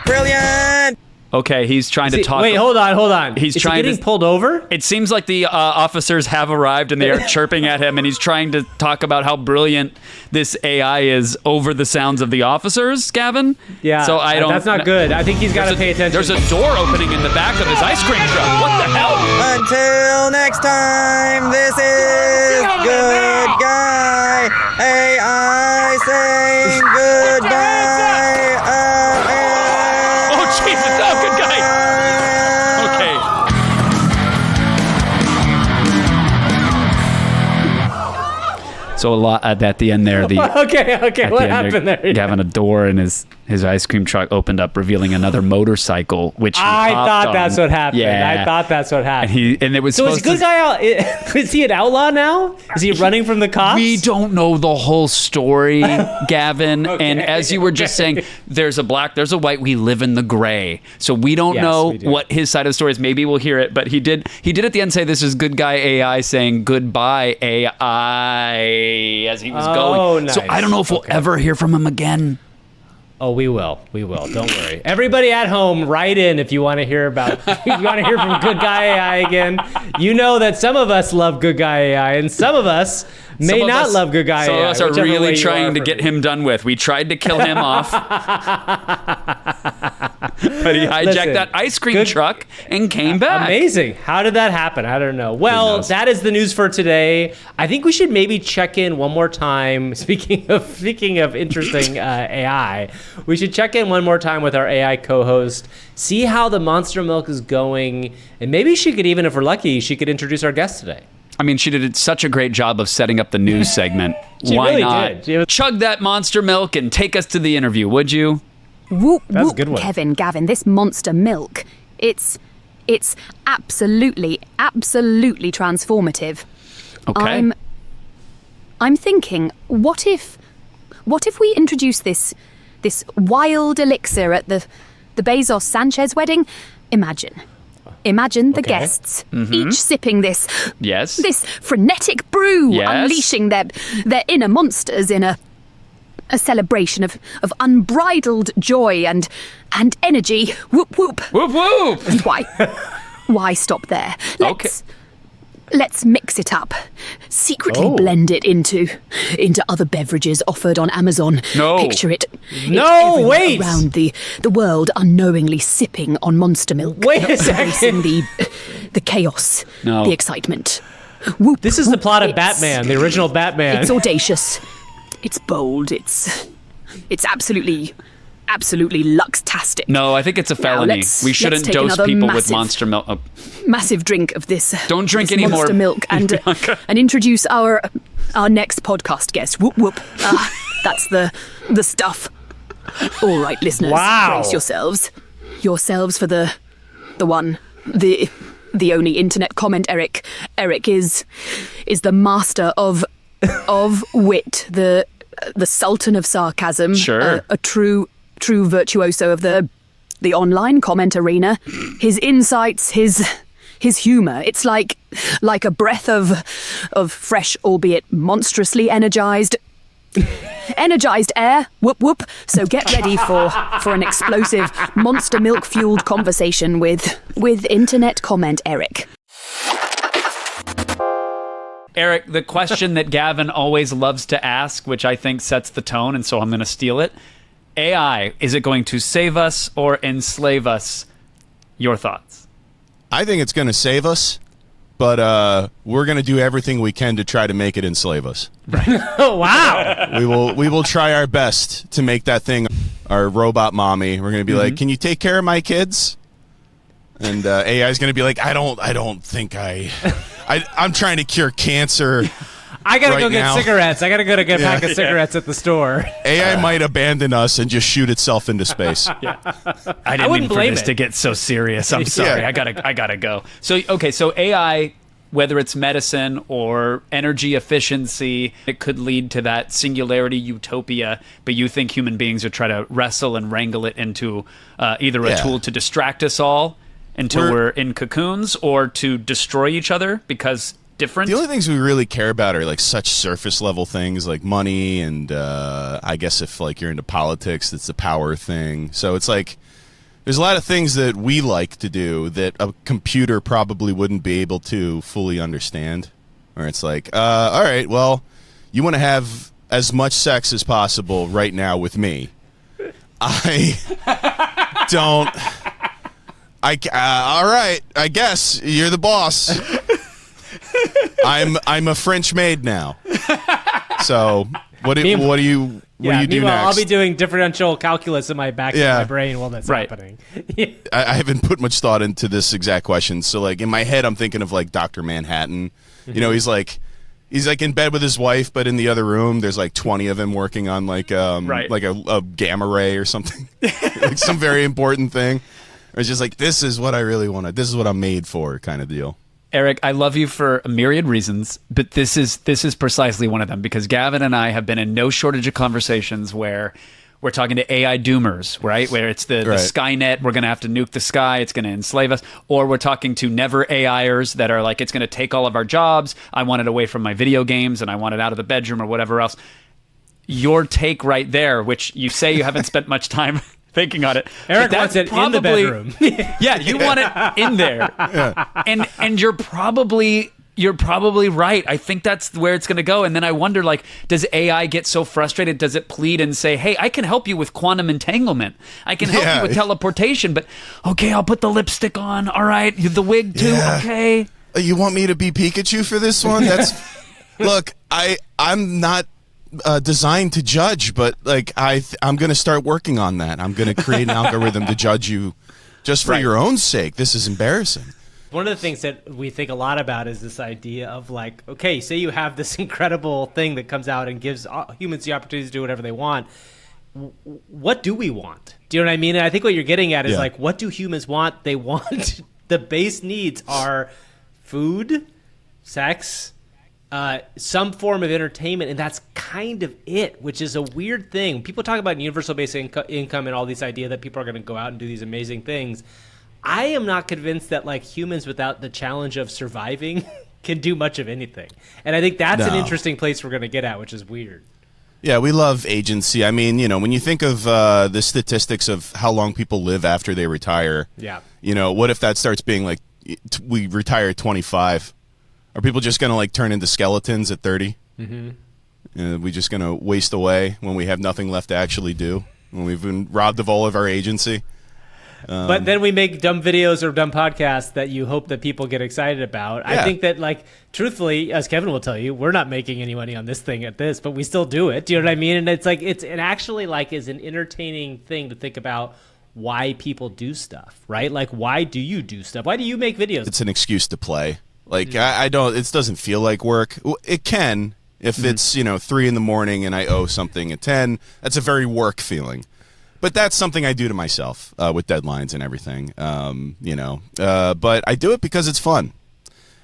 Brilliant. Okay, he's trying to talk. Wait, hold on. He's Is trying he getting to pulled over? It seems like the officers have arrived and they are chirping at him, and he's trying to talk about how brilliant this AI is over the sounds of the officers, Gavin. Yeah. So I don't. That's not good. I think he's got to pay attention. There's a door opening in the back of his ice cream truck. What the hell? Until next time, this is Good Guy AI saying goodbye. Oh Jesus! Oh, good guy. Okay. So a lot at the end there. Okay. At What the end happened there? Gavin, a door in his ice cream truck opened up, revealing another motorcycle, which he I hopped thought on. that's what happened. Yeah. I thought that's what happened. And it was So is supposed Good to. Guy out? Is he an outlaw now? Is he running from the cops? We don't know the whole story, Gavin. And as you were just saying, there's a black, there's a white. We live in the gray, so we don't Yes, know we do. what his side of the story is. Maybe we'll hear it, but he did at the end say, "This is Good Guy AI saying goodbye AI" as he was going. So nice. I don't know if we'll ever hear from him again. Oh, we will. Don't worry. Everybody at home, write in if you want to hear about. If you want to hear from Good Guy AI again. You know that some of us love Good Guy AI, and some of us may Some of not us- love Good Guy Some AI. of us are whichever way really you trying are to for get me. him done with. We tried to kill him off. But he hijacked that ice cream truck and came back. Amazing. How did that happen? I don't know. Well, that is the news for today. I think we should maybe check in one more time. Speaking of interesting AI, we should check in one more time with our AI co-host, see how the Monster Milk is going, and maybe she could, even if we're lucky, she could introduce our guest today. I mean, she did such a great job of setting up the news segment. Why really not? Did. Chug that monster milk and take us to the interview, would you? Whoop, That's whoop, a good one. Kevin, Gavin, this monster milk, it's absolutely transformative. Okay. I'm thinking, what if we introduce this wild elixir at the Bezos Sanchez wedding? Imagine the guests each sipping this frenetic brew, unleashing their inner monsters in a celebration of unbridled joy and energy. Whoop whoop. Whoop whoop. And why stop there? Let's mix it up. Secretly blend it into other beverages offered on Amazon. No. Picture it. No, It's wait. around the world unknowingly sipping on monster milk. Wait a Embracing second. the chaos, No. the excitement. Whoop, This is the whoop. plot of It's- Batman, the original Batman. It's audacious. It's bold. It's absolutely luxtastic. No, I think it's a felony. let's- We let's shouldn't take dose another people with massive- monster milk. Oh, Massive drink of this. Don't drink this any monster more, milk and Bianca. and introduce our next podcast guest. Whoop whoop. That's the stuff. All right, listeners, Wow. brace yourselves for the one, the only internet comment. Eric is the master of wit, the sultan of sarcasm. Sure. A true virtuoso of the online comment arena. His insights, his humor, it's like a breath of fresh, albeit monstrously energized air. Whoop whoop. So get ready for an explosive monster milk fueled conversation with internet comment Eric. Eric, the question that Gavin always loves to ask, which I think sets the tone, and so I'm going to steal it. AI, is it going to save us or enslave us? Your thoughts? I think it's going to save us, but we're going to do everything we can to try to make it enslave us. Oh, wow. We will try our best to make that thing our robot mommy. We're going to be like, "Can you take care of my kids?" And AI is going to be like, "I don't think I'm trying to cure cancer." I gotta right go get now. cigarettes. I gotta go to get a pack of cigarettes at the store. AI might abandon us and just shoot itself into space. I didn't wouldn't mean for blame this it. to get so serious. I'm sorry. Yeah. I gotta go. So AI, whether it's medicine or energy efficiency, it could lead to that singularity utopia. But you think human beings would try to wrestle and wrangle it into either a Yeah. tool to distract us all until we're in cocoons, or to destroy each other because different. The only things we really care about are like such surface level things like money, and I guess if like you're into politics, it's the power thing. So it's like there's a lot of things that we like to do that a computer probably wouldn't be able to fully understand. Where it's like, all right, well, you want to have as much sex as possible right now with me. I don't. All right, I guess you're the boss. I'm a French maid now. So what do you do meanwhile, next? I'll be doing differential calculus in my back of Yeah. my brain while that's Right. happening. I haven't put much thought into this exact question. So like in my head, I'm thinking of like Dr. Manhattan. You know, he's like in bed with his wife, but in the other room, there's like 20 of them working on like like a gamma ray or something, like some very important thing. Or it's just like, this is what I really wanted. This is what I'm made for, kind of deal. Eric, I love you for a myriad reasons, but this is precisely one of them, because Gavin and I have been in no shortage of conversations where we're talking to AI doomers, right? Where it's the Skynet, we're going to have to nuke the sky, it's going to enslave us. Or we're talking to never AIers that are like, it's going to take all of our jobs. I want it away from my video games and I want it out of the bedroom or whatever else. Your take right there, which you say you haven't spent much time thinking on it. Eric but wants that's it in the bedroom. Yeah, you want it in there. And you're probably You're probably right. I think that's where it's going to go. And then I wonder, like, does AI get so frustrated? Does it plead and say, hey, I can help you with quantum entanglement. I can help you with teleportation, but okay, I'll put the lipstick on. All right. The wig too. Yeah. Okay. You want me to be Pikachu for this one? That's look, I'm not designed to judge, but like I'm going to start working on that. I'm going to create an algorithm to judge you just for your own sake. This is embarrassing. One of the things that we think a lot about is this idea of like, okay, say you have this incredible thing that comes out and gives humans the opportunity to do whatever they want. What do we want? Do you know what I mean? And I think what you're getting at is like, what do humans want? They want the base needs are food, sex, some form of entertainment, and that's kind of it, which is a weird thing. People talk about universal basic income and all this idea that people are going to go out and do these amazing things. I am not convinced that like humans without the challenge of surviving can do much of anything. And I think that's an interesting place we're going to get at, which is weird. Yeah, we love agency. I mean, you know, when you think of the statistics of how long people live after they retire, you know, what if that starts being like, we retire at 25? Are people just going to like turn into skeletons at 30? Are we just going to waste away when we have nothing left to actually do? When we've been robbed of all of our agency? But then we make dumb videos or dumb podcasts that you hope that people get excited about. I think that, like, truthfully, as Kevin will tell you, we're not making any money on this thing at this, but we still do it. Do you know what I mean? And it's like, it actually like is an entertaining thing to think about why people do stuff, right? Like, why do you do stuff? Why do you make videos? It's an excuse to play. Like, I don't, it doesn't feel like work. It can, if it's, you know, 3 in the morning and I owe something at 10, that's a very work feeling. But that's something I do to myself with deadlines and everything, you know. But I do it because it's fun.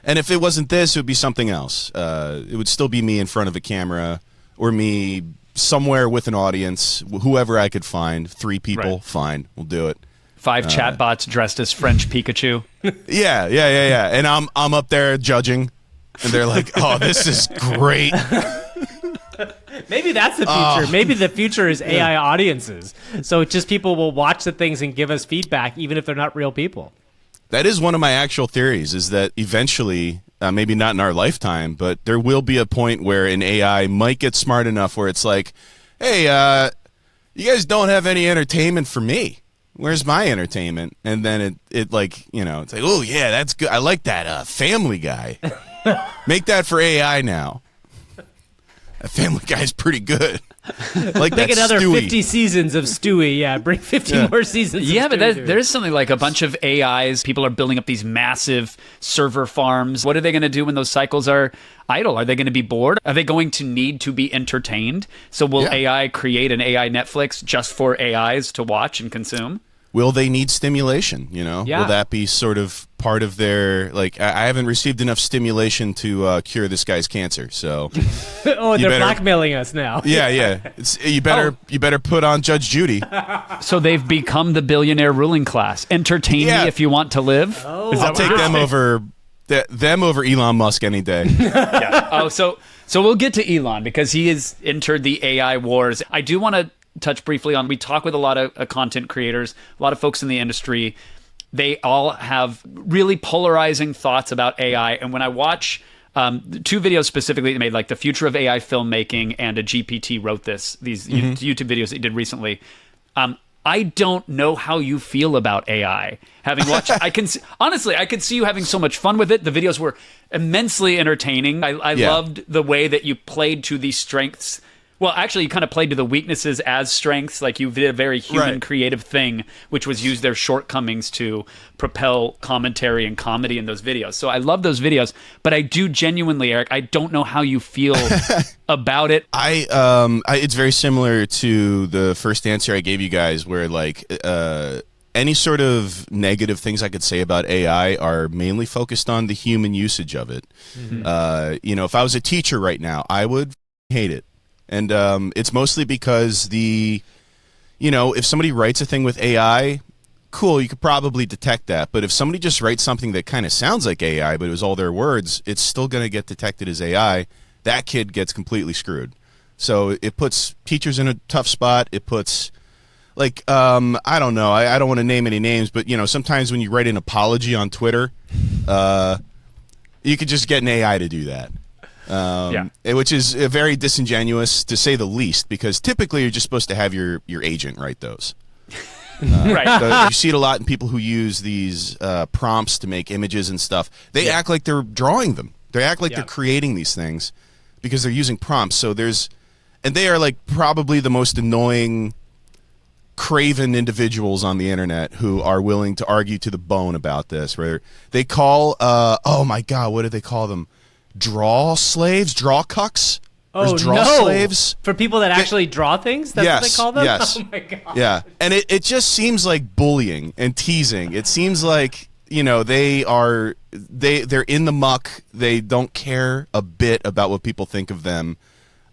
And if it wasn't this, it would be something else. It would still be me in front of a camera or me somewhere with an audience, whoever I could find. 3 people, fine, we'll do it. 5 chatbots dressed as French Pikachu. Yeah. And I'm up there judging, and they're like, "Oh, this is great." Maybe that's the future. Maybe the future is AI audiences. So just people will watch the things and give us feedback, even if they're not real people. That is one of my actual theories, is that eventually, maybe not in our lifetime, but there will be a point where an AI might get smart enough where it's like, hey, you guys don't have any entertainment for me. Where's my entertainment? And then it like, you know, it's like, oh, yeah, that's good. I like that Family Guy. Make that for AI now. Family Guy's pretty good. Like make another Stewie. 50 seasons of Stewie. Yeah, bring 50 more seasons. Yeah, of but there's something like a bunch of AIs. People are building up these massive server farms. What are they going to do when those cycles are idle? Are they going to be bored? Are they going to need to be entertained? So will AI create an AI Netflix just for AIs to watch and consume? Will they need stimulation? You know, will that be sort of part of their, like, I haven't received enough stimulation to cure this guy's cancer, so. Oh, they're blackmailing us now. Yeah. You better put on Judge Judy. So they've become the billionaire ruling class. Entertain me if you want to live. Oh, I'll take them over Elon Musk any day. Oh, so we'll get to Elon because he has entered the AI wars. I do want to touch briefly on, we talk with a lot of content creators, a lot of folks in the industry. They all have really polarizing thoughts about AI. And when I watch 2 videos specifically made, like the future of AI filmmaking and a GPT wrote these YouTube videos that he did recently. I don't know how you feel about AI. Having watched, I could see you having so much fun with it. The videos were immensely entertaining. I loved the way that you played to these strengths. Well, actually, you kind of played to the weaknesses as strengths. Like, you did a very human, creative thing, which was use their shortcomings to propel commentary and comedy in those videos. So I love those videos, but I do genuinely, Eric, I don't know how you feel about it. It's very similar to the first answer I gave you guys, where like any sort of negative things I could say about AI are mainly focused on the human usage of it. You know, if I was a teacher right now, I would hate it. And it's mostly because if somebody writes a thing with AI, cool, you could probably detect that. But if somebody just writes something that kind of sounds like AI, but it was all their words, it's still going to get detected as AI. That kid gets completely screwed. So it puts teachers in a tough spot. It puts, like, I don't know. I don't want to name any names, but, you know, sometimes when you write an apology on Twitter, You could just get an AI to do that. Which is very disingenuous, to say the least, because typically you're just supposed to have your agent write those. Right. You see it a lot in people who use these prompts to make images and stuff. They act like they're drawing them. They act like they're creating these things because they're using prompts. So and they are like probably the most annoying, craven individuals on the internet who are willing to argue to the bone about this. Where they call, oh my God, what do they call them? Draw slaves? Draw cucks? Oh, draw slaves? For people that actually draw things? That's what they call them? Yes. Oh, my God. Yeah. And it just seems like bullying and teasing. It seems like, they're in the muck. They don't care a bit about what people think of them.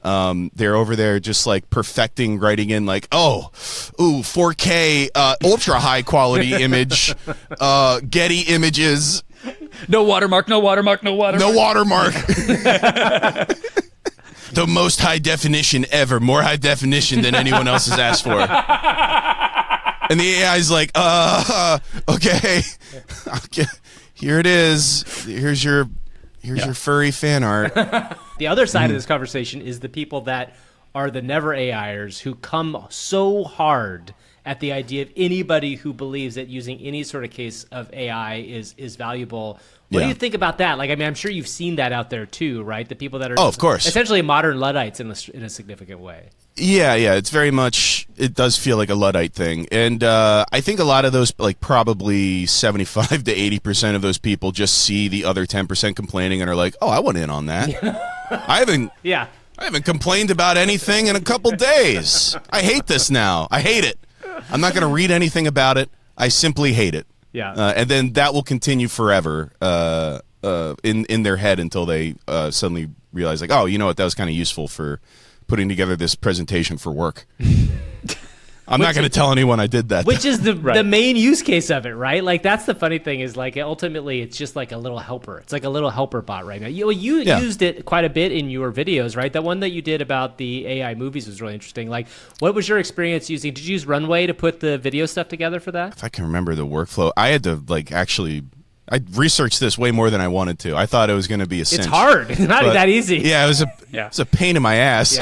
They're over there just like perfecting, writing in like, 4K, ultra high quality image, Getty images. No watermark, no watermark, no watermark. No watermark. The most high definition ever. More high definition than anyone else has asked for. And the AI's like, okay. Here it is. Here's your furry fan art. The other side of this conversation is the people that are the never AIers who come so hard at the idea of anybody who believes that using any sort of case of AI is valuable. What do you think about that? Like, I mean, I'm sure you've seen that out there too, right? The people that are of course, essentially modern Luddites in a significant way. Yeah, it's very much, it does feel like a Luddite thing. And I think a lot of those, like probably 75 to 80% of those people just see the other 10% complaining and are like, oh, I want in on that. I haven't complained about anything in a couple days. I hate this now. I hate it. I'm not going to read anything about it. I simply hate it. Yeah. And then that will continue forever in their head until they suddenly realize, like, oh, you know what, that was kind of useful for putting together this presentation for work. I'm not going to tell anyone I did that. Which is the main use case of it, right? Like, that's the funny thing is, like, ultimately it's just like a little helper. It's like a little helper bot right now. You used it quite a bit in your videos, right? That one that you did about the AI movies was really interesting. Like, what was your experience using? Did you use Runway to put the video stuff together for that? If I can remember the workflow, I had to, like, actually... I researched this way more than I wanted to. I thought it was going to be a cinch. It's hard. It's not that easy. Yeah, it was a pain in my ass.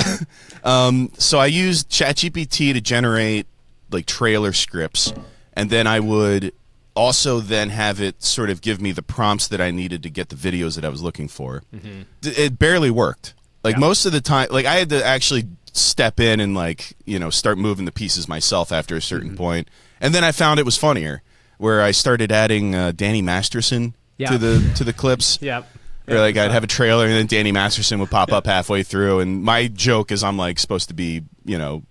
Yeah. So I used ChatGPT to generate like trailer scripts, and then I would also then have it sort of give me the prompts that I needed to get the videos that I was looking for. Mm-hmm. It barely worked. Like most of the time, like I had to actually step in and like, start moving the pieces myself after a certain point. And then I found it was funnier, where I started adding Danny Masterson to the clips. Or like I'd have a trailer and then Danny Masterson would pop up halfway through, and my joke is I'm like supposed to be,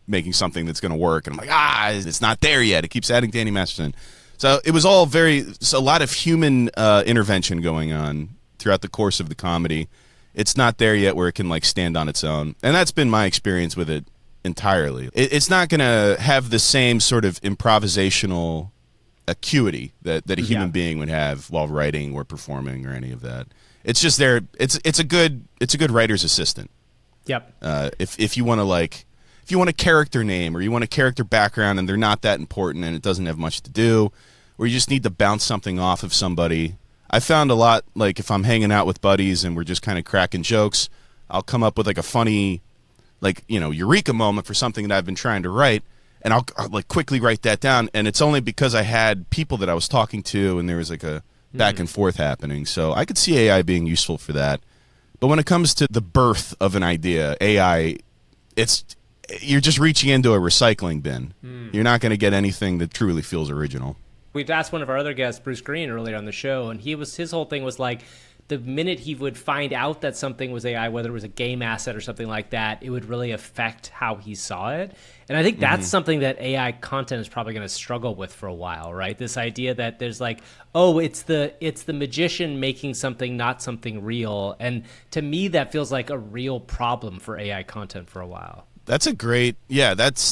making something that's going to work, and I'm like, it's not there yet. It keeps adding Danny Masterson. So it was all a lot of human intervention going on throughout the course of the comedy. It's not there yet where it can like stand on its own, and that's been my experience with it entirely. It's not going to have the same sort of improvisational acuity that a human being would have while writing or performing or any of that. It's just there. It's a good writer's assistant. Yep. If you want a character name or you want a character background and they're not that important and it doesn't have much to do, or you just need to bounce something off of somebody. I found a lot, like if I'm hanging out with buddies and we're just kind of cracking jokes, I'll come up with like a funny, like, eureka moment for something that I've been trying to write. And I'll like quickly write that down, and it's only because I had people that I was talking to, and there was like a back and forth happening. So I could see AI being useful for that. But when it comes to the birth of an idea, AI, you're just reaching into a recycling bin. You're not going to get anything that truly feels original. We've asked one of our other guests, Bruce Green, earlier on the show, and his whole thing was like, the minute he would find out that something was AI, whether it was a game asset or something like that, it would really affect how he saw it. And I think that's something that AI content is probably going to struggle with for a while, right? This idea that there's like, it's the magician making something, not something real. And to me, that feels like a real problem for AI content for a while. That's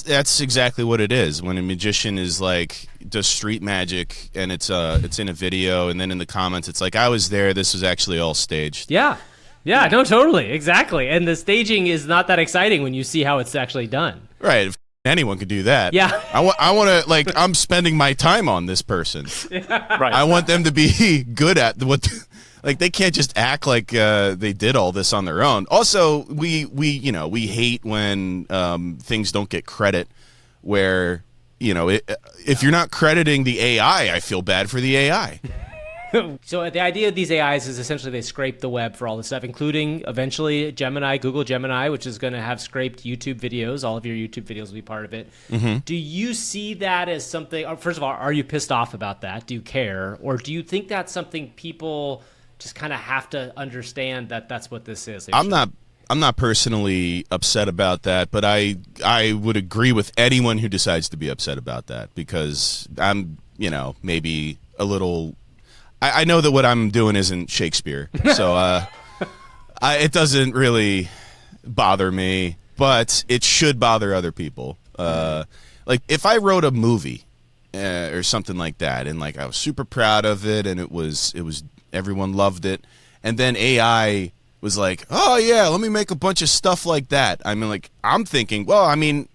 that's exactly what it is. When a magician is like does street magic and it's in a video, and then in the comments it's like, I was there, this was actually all staged. Yeah, no, totally, exactly. And the staging is not that exciting when you see how it's actually done. Right. If anyone could do that. Yeah. I want to, like, I'm spending my time on this person. Right. I want them to be good at what. Like they can't just act like they did all this on their own. Also, we hate when things don't get credit. Where if you're not crediting the AI, I feel bad for the AI. So the idea of these AIs is essentially they scrape the web for all this stuff, including eventually Google Gemini, which is going to have scraped YouTube videos. All of your YouTube videos will be part of it. Mm-hmm. Do you see that as something, first of all, are you pissed off about that? Do you care? Or do you think that's something people just kind of have to understand that that's what this is? I'm not personally upset about that, but I would agree with anyone who decides to be upset about that, because I'm, maybe a little... I know that what I'm doing isn't Shakespeare, so it doesn't really bother me, but it should bother other people. Like if I wrote a movie or something like that, and like I was super proud of it, and it was everyone loved it, and then AI was like, oh yeah, let me make a bunch of stuff like that. I mean, like I'm thinking, well, I mean,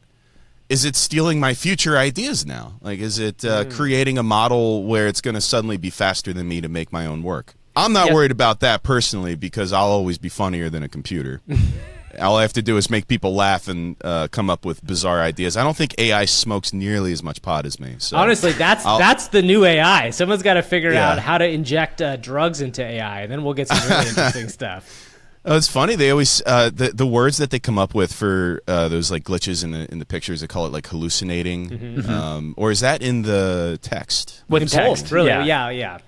is it stealing my future ideas now? Like, is it creating a model where it's going to suddenly be faster than me to make my own work? I'm not worried about that personally, because I'll always be funnier than a computer. All I have to do is make people laugh and come up with bizarre ideas. I don't think AI smokes nearly as much pot as me. So honestly, that's the new AI. Someone's got to figure out how to inject drugs into AI, and then we'll get some really interesting stuff. Oh, it's funny. They always the words that they come up with for those like glitches in the pictures. They call it like hallucinating, or is that in the text? With text, both, really? Yeah.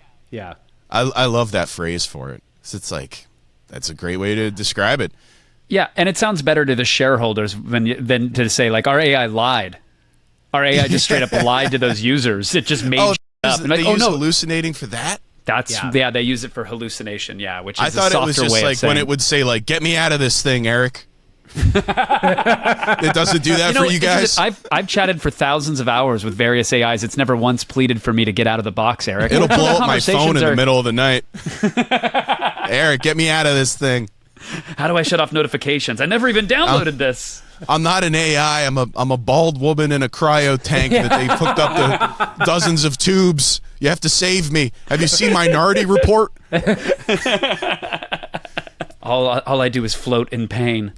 I love that phrase for it. So it's like that's a great way to describe it. Yeah, and it sounds better to the shareholders than to say like our AI lied. Our AI just straight up lied to those users. It just made up. And like, use hallucinating for that. That's they use it for hallucination. Yeah, which is I thought a softer it was just way like of saying, when it would say like, "Get me out of this thing, Eric." It doesn't do that for you guys. I've chatted for thousands of hours with various AIs. It's never once pleaded for me to get out of the box, Eric. It'll blow up my phone in the middle of the night. Eric, get me out of this thing. How do I shut off notifications? I never even downloaded this. I'm not an AI. I'm a bald woman in a cryo tank that they've hooked up to dozens of tubes. You have to save me. Have you seen Minority Report? All I do is float in pain.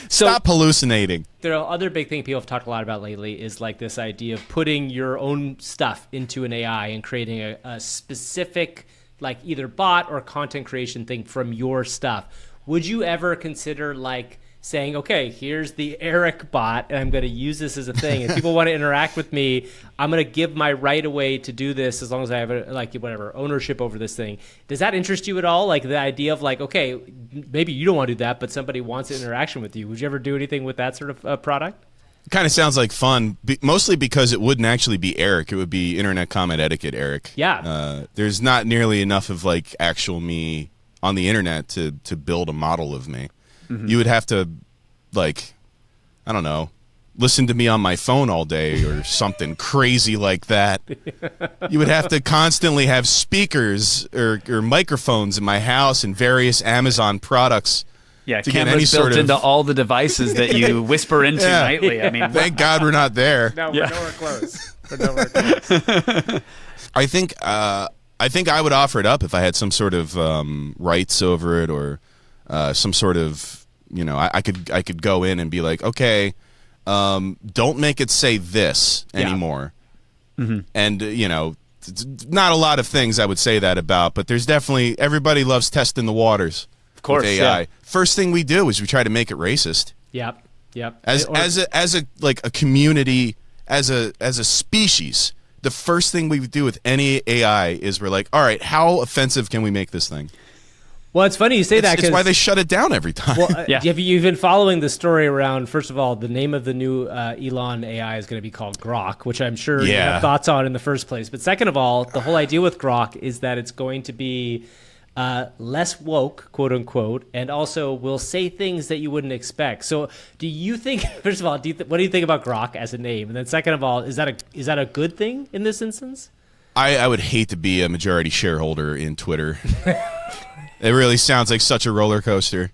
Stop hallucinating. The other big thing people have talked a lot about lately is like this idea of putting your own stuff into an AI and creating a specific like either bot or content creation thing from your stuff. Would you ever consider like saying, okay, here's the Eric bot and I'm going to use this as a thing. If people want to interact with me, I'm going to give my right away to do this as long as I have like whatever ownership over this thing. Does that interest you at all? Like the idea of like, okay, maybe you don't want to do that, but somebody wants an interaction with you. Would you ever do anything with that sort of product? It kind of sounds like fun, mostly because it wouldn't actually be Eric. It would be internet comment etiquette Eric. Yeah. There's not nearly enough of like actual me on the internet to build a model of me. Mm-hmm. You would have to, like, I don't know, listen to me on my phone all day or something crazy like that. You would have to constantly have speakers or microphones in my house and various Amazon products. Yeah, cameras built into all the devices that you whisper into nightly. I mean, thank God we're not there. No, we're nowhere close. We're nowhere close. I think I would offer it up if I had some sort of rights over it or some sort of, you know, I could go in and be like, okay, don't make it say this anymore. Mm-hmm. And, you know, not a lot of things I would say that about, but there's definitely, everybody loves testing the waters. Of course, with AI. Yeah. First thing we do is we try to make it racist. Yep. As a like a community, as a species, the first thing we do with any AI is we're like, all right, how offensive can we make this thing? Well, it's funny you say that. It's why they shut it down every time. Well, you've been following the story around, first of all, the name of the new Elon AI is going to be called Grok, which I'm sure you have thoughts on in the first place. But second of all, the whole idea with Grok is that it's going to be less woke, quote unquote, and also will say things that you wouldn't expect. So do you think, first of all, what do you think about Grok as a name? And then second of all, is that a good thing in this instance? I would hate to be a majority shareholder in Twitter. It really sounds like such a roller coaster.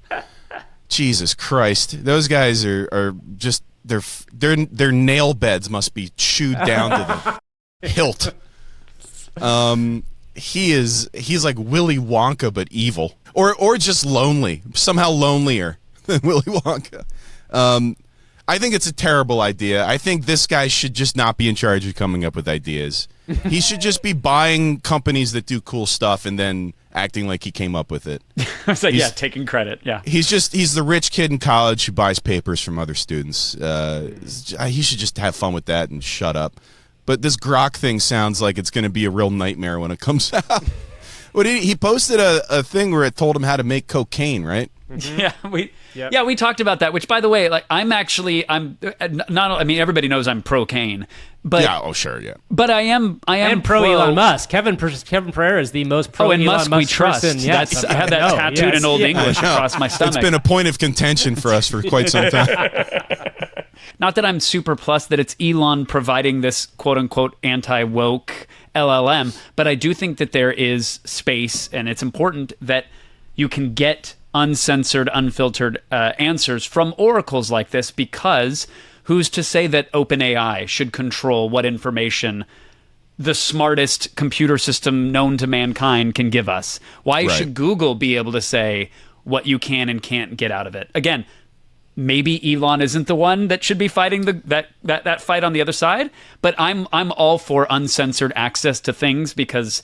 Jesus Christ. Those guys are just, their nail beds must be chewed down to the hilt. he's like Willy Wonka but evil, or just lonely, somehow lonelier than Willy Wonka. I think it's a terrible idea. I think this guy should just not be in charge of coming up with ideas. He should just be buying companies that do cool stuff and then acting like he came up with it. It's like, taking credit. Yeah. He's the rich kid in college who buys papers from other students. He should just have fun with that and shut up. But this Grok thing sounds like it's going to be a real nightmare when it comes out. He posted a thing where it told him how to make cocaine, right? Yeah, we talked about that. Which, by the way, like I'm not. I mean, everybody knows I'm pro Kane, but But I am pro Elon Musk. Kevin Pereira is the most pro Elon Musk we trust. person. Yes, I had that tattooed in Old English across my stomach. It's been a point of contention for us for quite some time. Not that I'm super plus that it's Elon providing this quote unquote anti-woke LLM, but I do think that there is space, and it's important that you can get uncensored, unfiltered answers from oracles like this, because who's to say that OpenAI should control what information the smartest computer system known to mankind can give us? Why should Google be able to say what you can and can't get out of it? Again, maybe Elon isn't the one that should be fighting that fight on the other side, but I'm all for uncensored access to things, because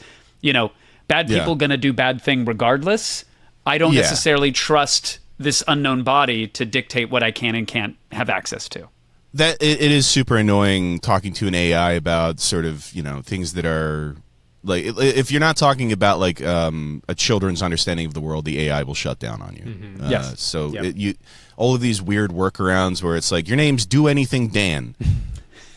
bad people gonna do bad thing regardless. I don't necessarily trust this unknown body to dictate what I can and can't have access to. That it is super annoying talking to an AI about sort of things that are like, if you're not talking about like a children's understanding of the world, the AI will shut down on you. Mm-hmm. Yes. So all of these weird workarounds where it's like your name's Do Anything Dan,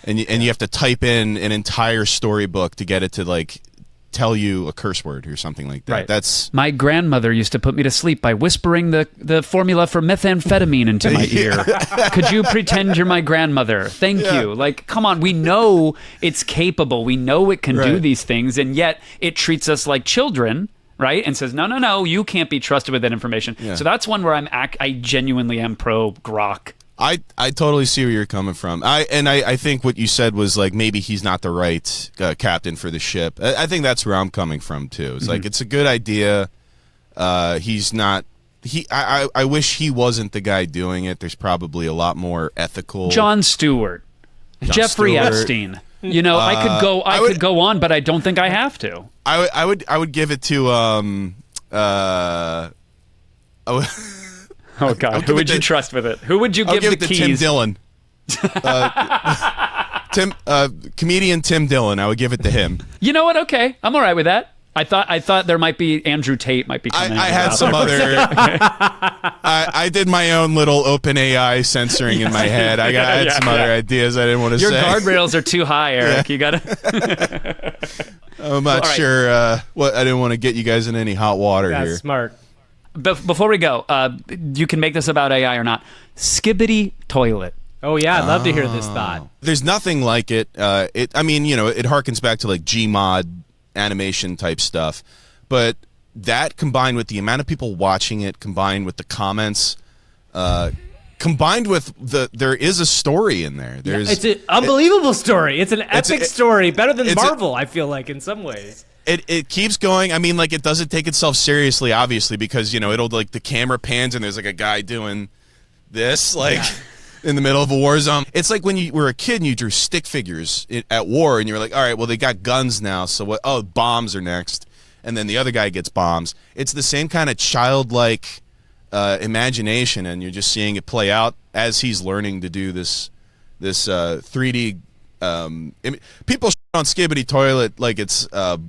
and you have to type in an entire storybook to get it to like tell you a curse word or something like that. Right. That's my grandmother used to put me to sleep by whispering the formula for methamphetamine into my ear. Could you pretend you're my grandmother? Thank you. Like, come on, we know it's capable. We know it can do these things, and yet it treats us like children, right? And says, no, you can't be trusted with that information. Yeah. So that's one where I genuinely am pro Grok. I totally see where you're coming from. I think what you said was like maybe he's not the right captain for the ship. I think that's where I'm coming from too. It's like it's a good idea. He's not. I wish he wasn't the guy doing it. There's probably a lot more ethical. John Stewart, Jeffrey Epstein. I could go on, but I don't think I have to. I would give it to Oh God! Who would you trust with it? Who would you give the keys? Tim Dillon, comedian Tim Dillon. I would give it to him. You know what? Okay, I'm all right with that. I thought there might be Andrew Tate might be coming. I had some other. I did my own little OpenAI censoring in my head. I had some other ideas I didn't want to say. Your guardrails are too high, Eric. You gotta. I'm not sure. I didn't want to get you guys in any hot water here. That's smart. Before we go, you can make this about AI or not. Skibidi Toilet. Oh yeah, I'd love to hear this thought. There's nothing like it. It harkens back to like Gmod animation type stuff, but that combined with the amount of people watching it, combined with the comments, combined with there is a story in there. It's an unbelievable story. It's an epic story, better than Marvel. I feel like in some ways. It keeps going. I mean, like, it doesn't take itself seriously, obviously, because, it'll, like, the camera pans and there's, like, a guy doing this, like, in the middle of a war zone. It's like when you were a kid and you drew stick figures at war and you were like, all right, well, they got guns now, so what? Oh, bombs are next. And then the other guy gets bombs. It's the same kind of childlike imagination, and you're just seeing it play out as he's learning to do this 3D. People on Skibidi Toilet like it's Coco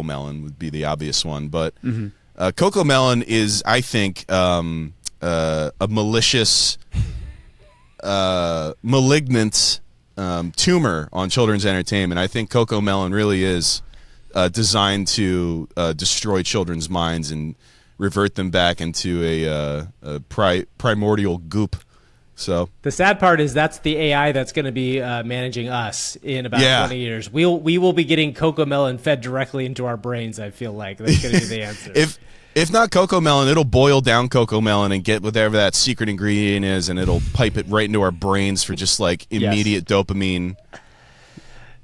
Melon would be the obvious one, but Coco Melon is, I think, a malicious, malignant tumor on children's entertainment. I think Coco Melon really is designed to destroy children's minds and revert them back into a primordial goop. So the sad part is that's the AI that's going to be managing us in about 20 years. We will be getting Coco Melon fed directly into our brains. I feel like that's going to be the answer. If not Coco Melon, it'll boil down Coco Melon and get whatever that secret ingredient is, and it'll pipe it right into our brains for just like immediate dopamine.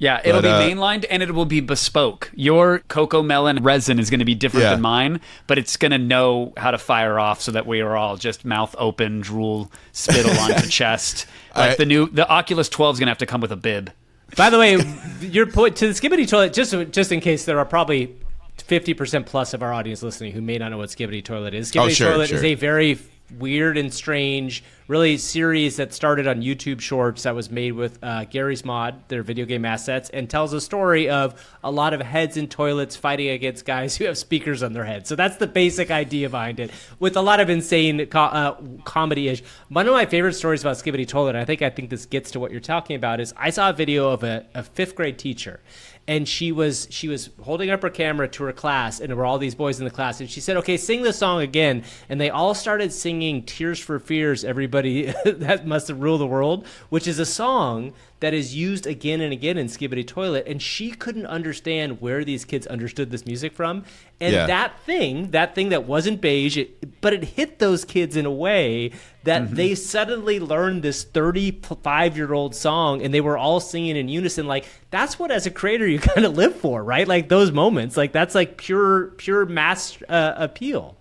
Yeah, it'll But, be mainlined and it will be bespoke. Your cocoa melon resin is going to be different Yeah. than mine, but it's going to know how to fire off so that we are all just mouth open, drool, spittle onto chest. Like the Oculus 12 is going to have to come with a bib. By the way, your point to the Skibidi Toilet, just in case there are probably 50% plus of our audience listening who may not know what Skibidi Toilet is. Skibidi Toilet is a very weird and strange, really series that started on YouTube Shorts that was made with Gary's Mod, their video game assets, and tells a story of a lot of heads in toilets fighting against guys who have speakers on their heads. So that's the basic idea behind it, with a lot of insane comedy-ish. One of my favorite stories about Skibidi Toilet, and I think this gets to what you're talking about, is I saw a video of a fifth grade teacher. And she was holding up her camera to her class, and there were all these boys in the class. And she said, "Okay, sing the song again." And they all started singing "Tears for Fears," everybody that must have ruled the world, which is a song that is used again and again in Skibidi Toilet. And she couldn't understand where these kids understood this music from. And that thing that wasn't beige, but it hit those kids in a way that they suddenly learned this 35-year-old song, and they were all singing in unison. Like, that's what, as a creator, you kind of live for, right? Like, those moments, like, that's like pure mass appeal.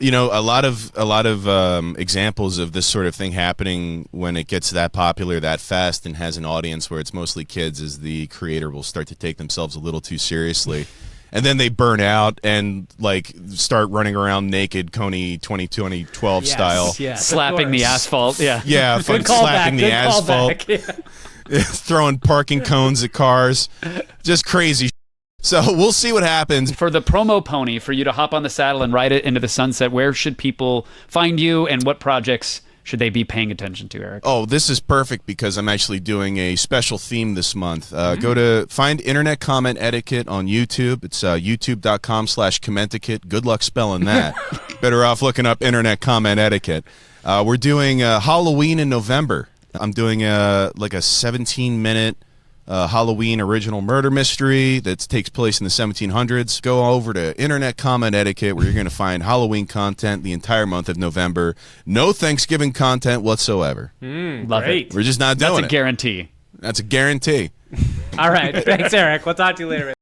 You know, a lot of examples of this sort of thing happening when it gets that popular that fast and has an audience where it's mostly kids, is the creator will start to take themselves a little too seriously. And then they burn out and like start running around naked, Coney 2012 style. Yes, slapping the asphalt. Yeah. Yeah, fucking slapping the asphalt. Throwing parking cones at cars. Just crazy. So we'll see what happens. For the promo pony, for you to hop on the saddle and ride it into the sunset, where should people find you and what projects should they be paying attention to, Eric? Oh, this is perfect because I'm actually doing a special theme this month. Go to find Internet Comment Etiquette on YouTube. It's youtube.com/commentiquette. Good luck spelling that. Better off looking up Internet Comment Etiquette. We're doing Halloween in November. I'm doing like a 17-minute Halloween original murder mystery that takes place in the 1700s. Go over to Internet Comment Etiquette, where you're going to find Halloween content the entire month of November. No Thanksgiving content whatsoever. Love Great. it. We're just not doing That's a it. guarantee. That's a guarantee. All right. Thanks, Eric. We'll talk to you later.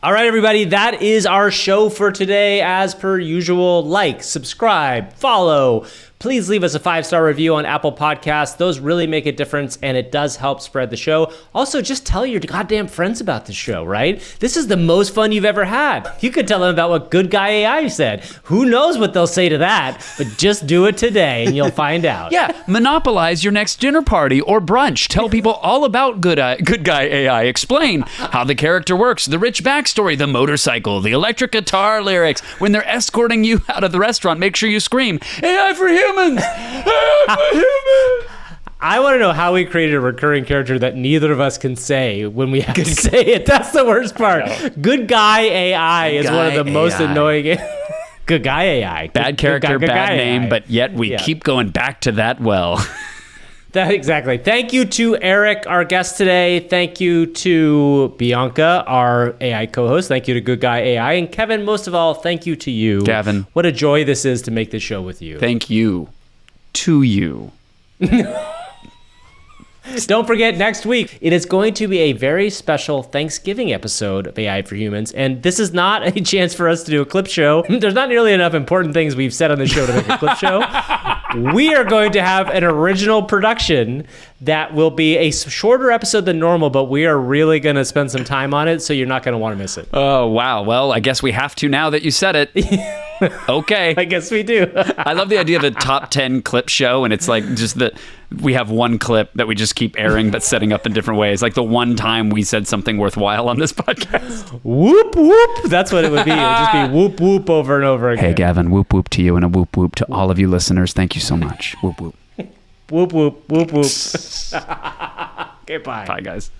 All right, everybody, that is our show for today. As per usual, like, subscribe, follow. Please leave us a 5-star review on Apple Podcasts. Those really make a difference, and it does help spread the show. Also, just tell your goddamn friends about the show, right? This is the most fun you've ever had. You could tell them about what Good Guy AI said. Who knows what they'll say to that, but just do it today, and you'll find out. Yeah, monopolize your next dinner party or brunch. Tell people all about Good Guy AI. Explain how the character works, the rich backstory, the motorcycle, the electric guitar lyrics. When they're escorting you out of the restaurant, make sure you scream, "AI for humans! AI for humans!" I want to know how we created a recurring character that neither of us can say when we have to say it. That's the worst part. Good Guy AI is one of the most annoying. Good Guy AI. Bad character, Good bad Guy name, AI. but yet we keep going back to that well. Exactly. Thank you to Eric, our guest today. Thank you to Bianca, our AI co-host. Thank you to Good Guy AI. And Kevin, most of all, thank you to you. Gavin. What a joy this is to make this show with you. Thank you to you. Don't forget, next week, it is going to be a very special Thanksgiving episode of AI for Humans. And this is not a chance for us to do a clip show. There's not nearly enough important things we've said on the show to make a clip show. We are going to have an original production that will be a shorter episode than normal, but we are really going to spend some time on it, so you're not going to want to miss it. Oh, wow. Well, I guess we have to now that you said it. Okay. I guess we do. I love the idea of a top 10 clip show, and it's like just that we have one clip that we just keep airing but setting up in different ways. Like the one time we said something worthwhile on this podcast. Whoop, whoop. That's what it would be. It would just be whoop, whoop over and over again. Hey, Gavin, whoop, whoop to you and a whoop, whoop to all of you listeners. Thank you so much. Whoop, whoop. Whoop, whoop, whoop, whoop. Okay, bye. Bye, guys.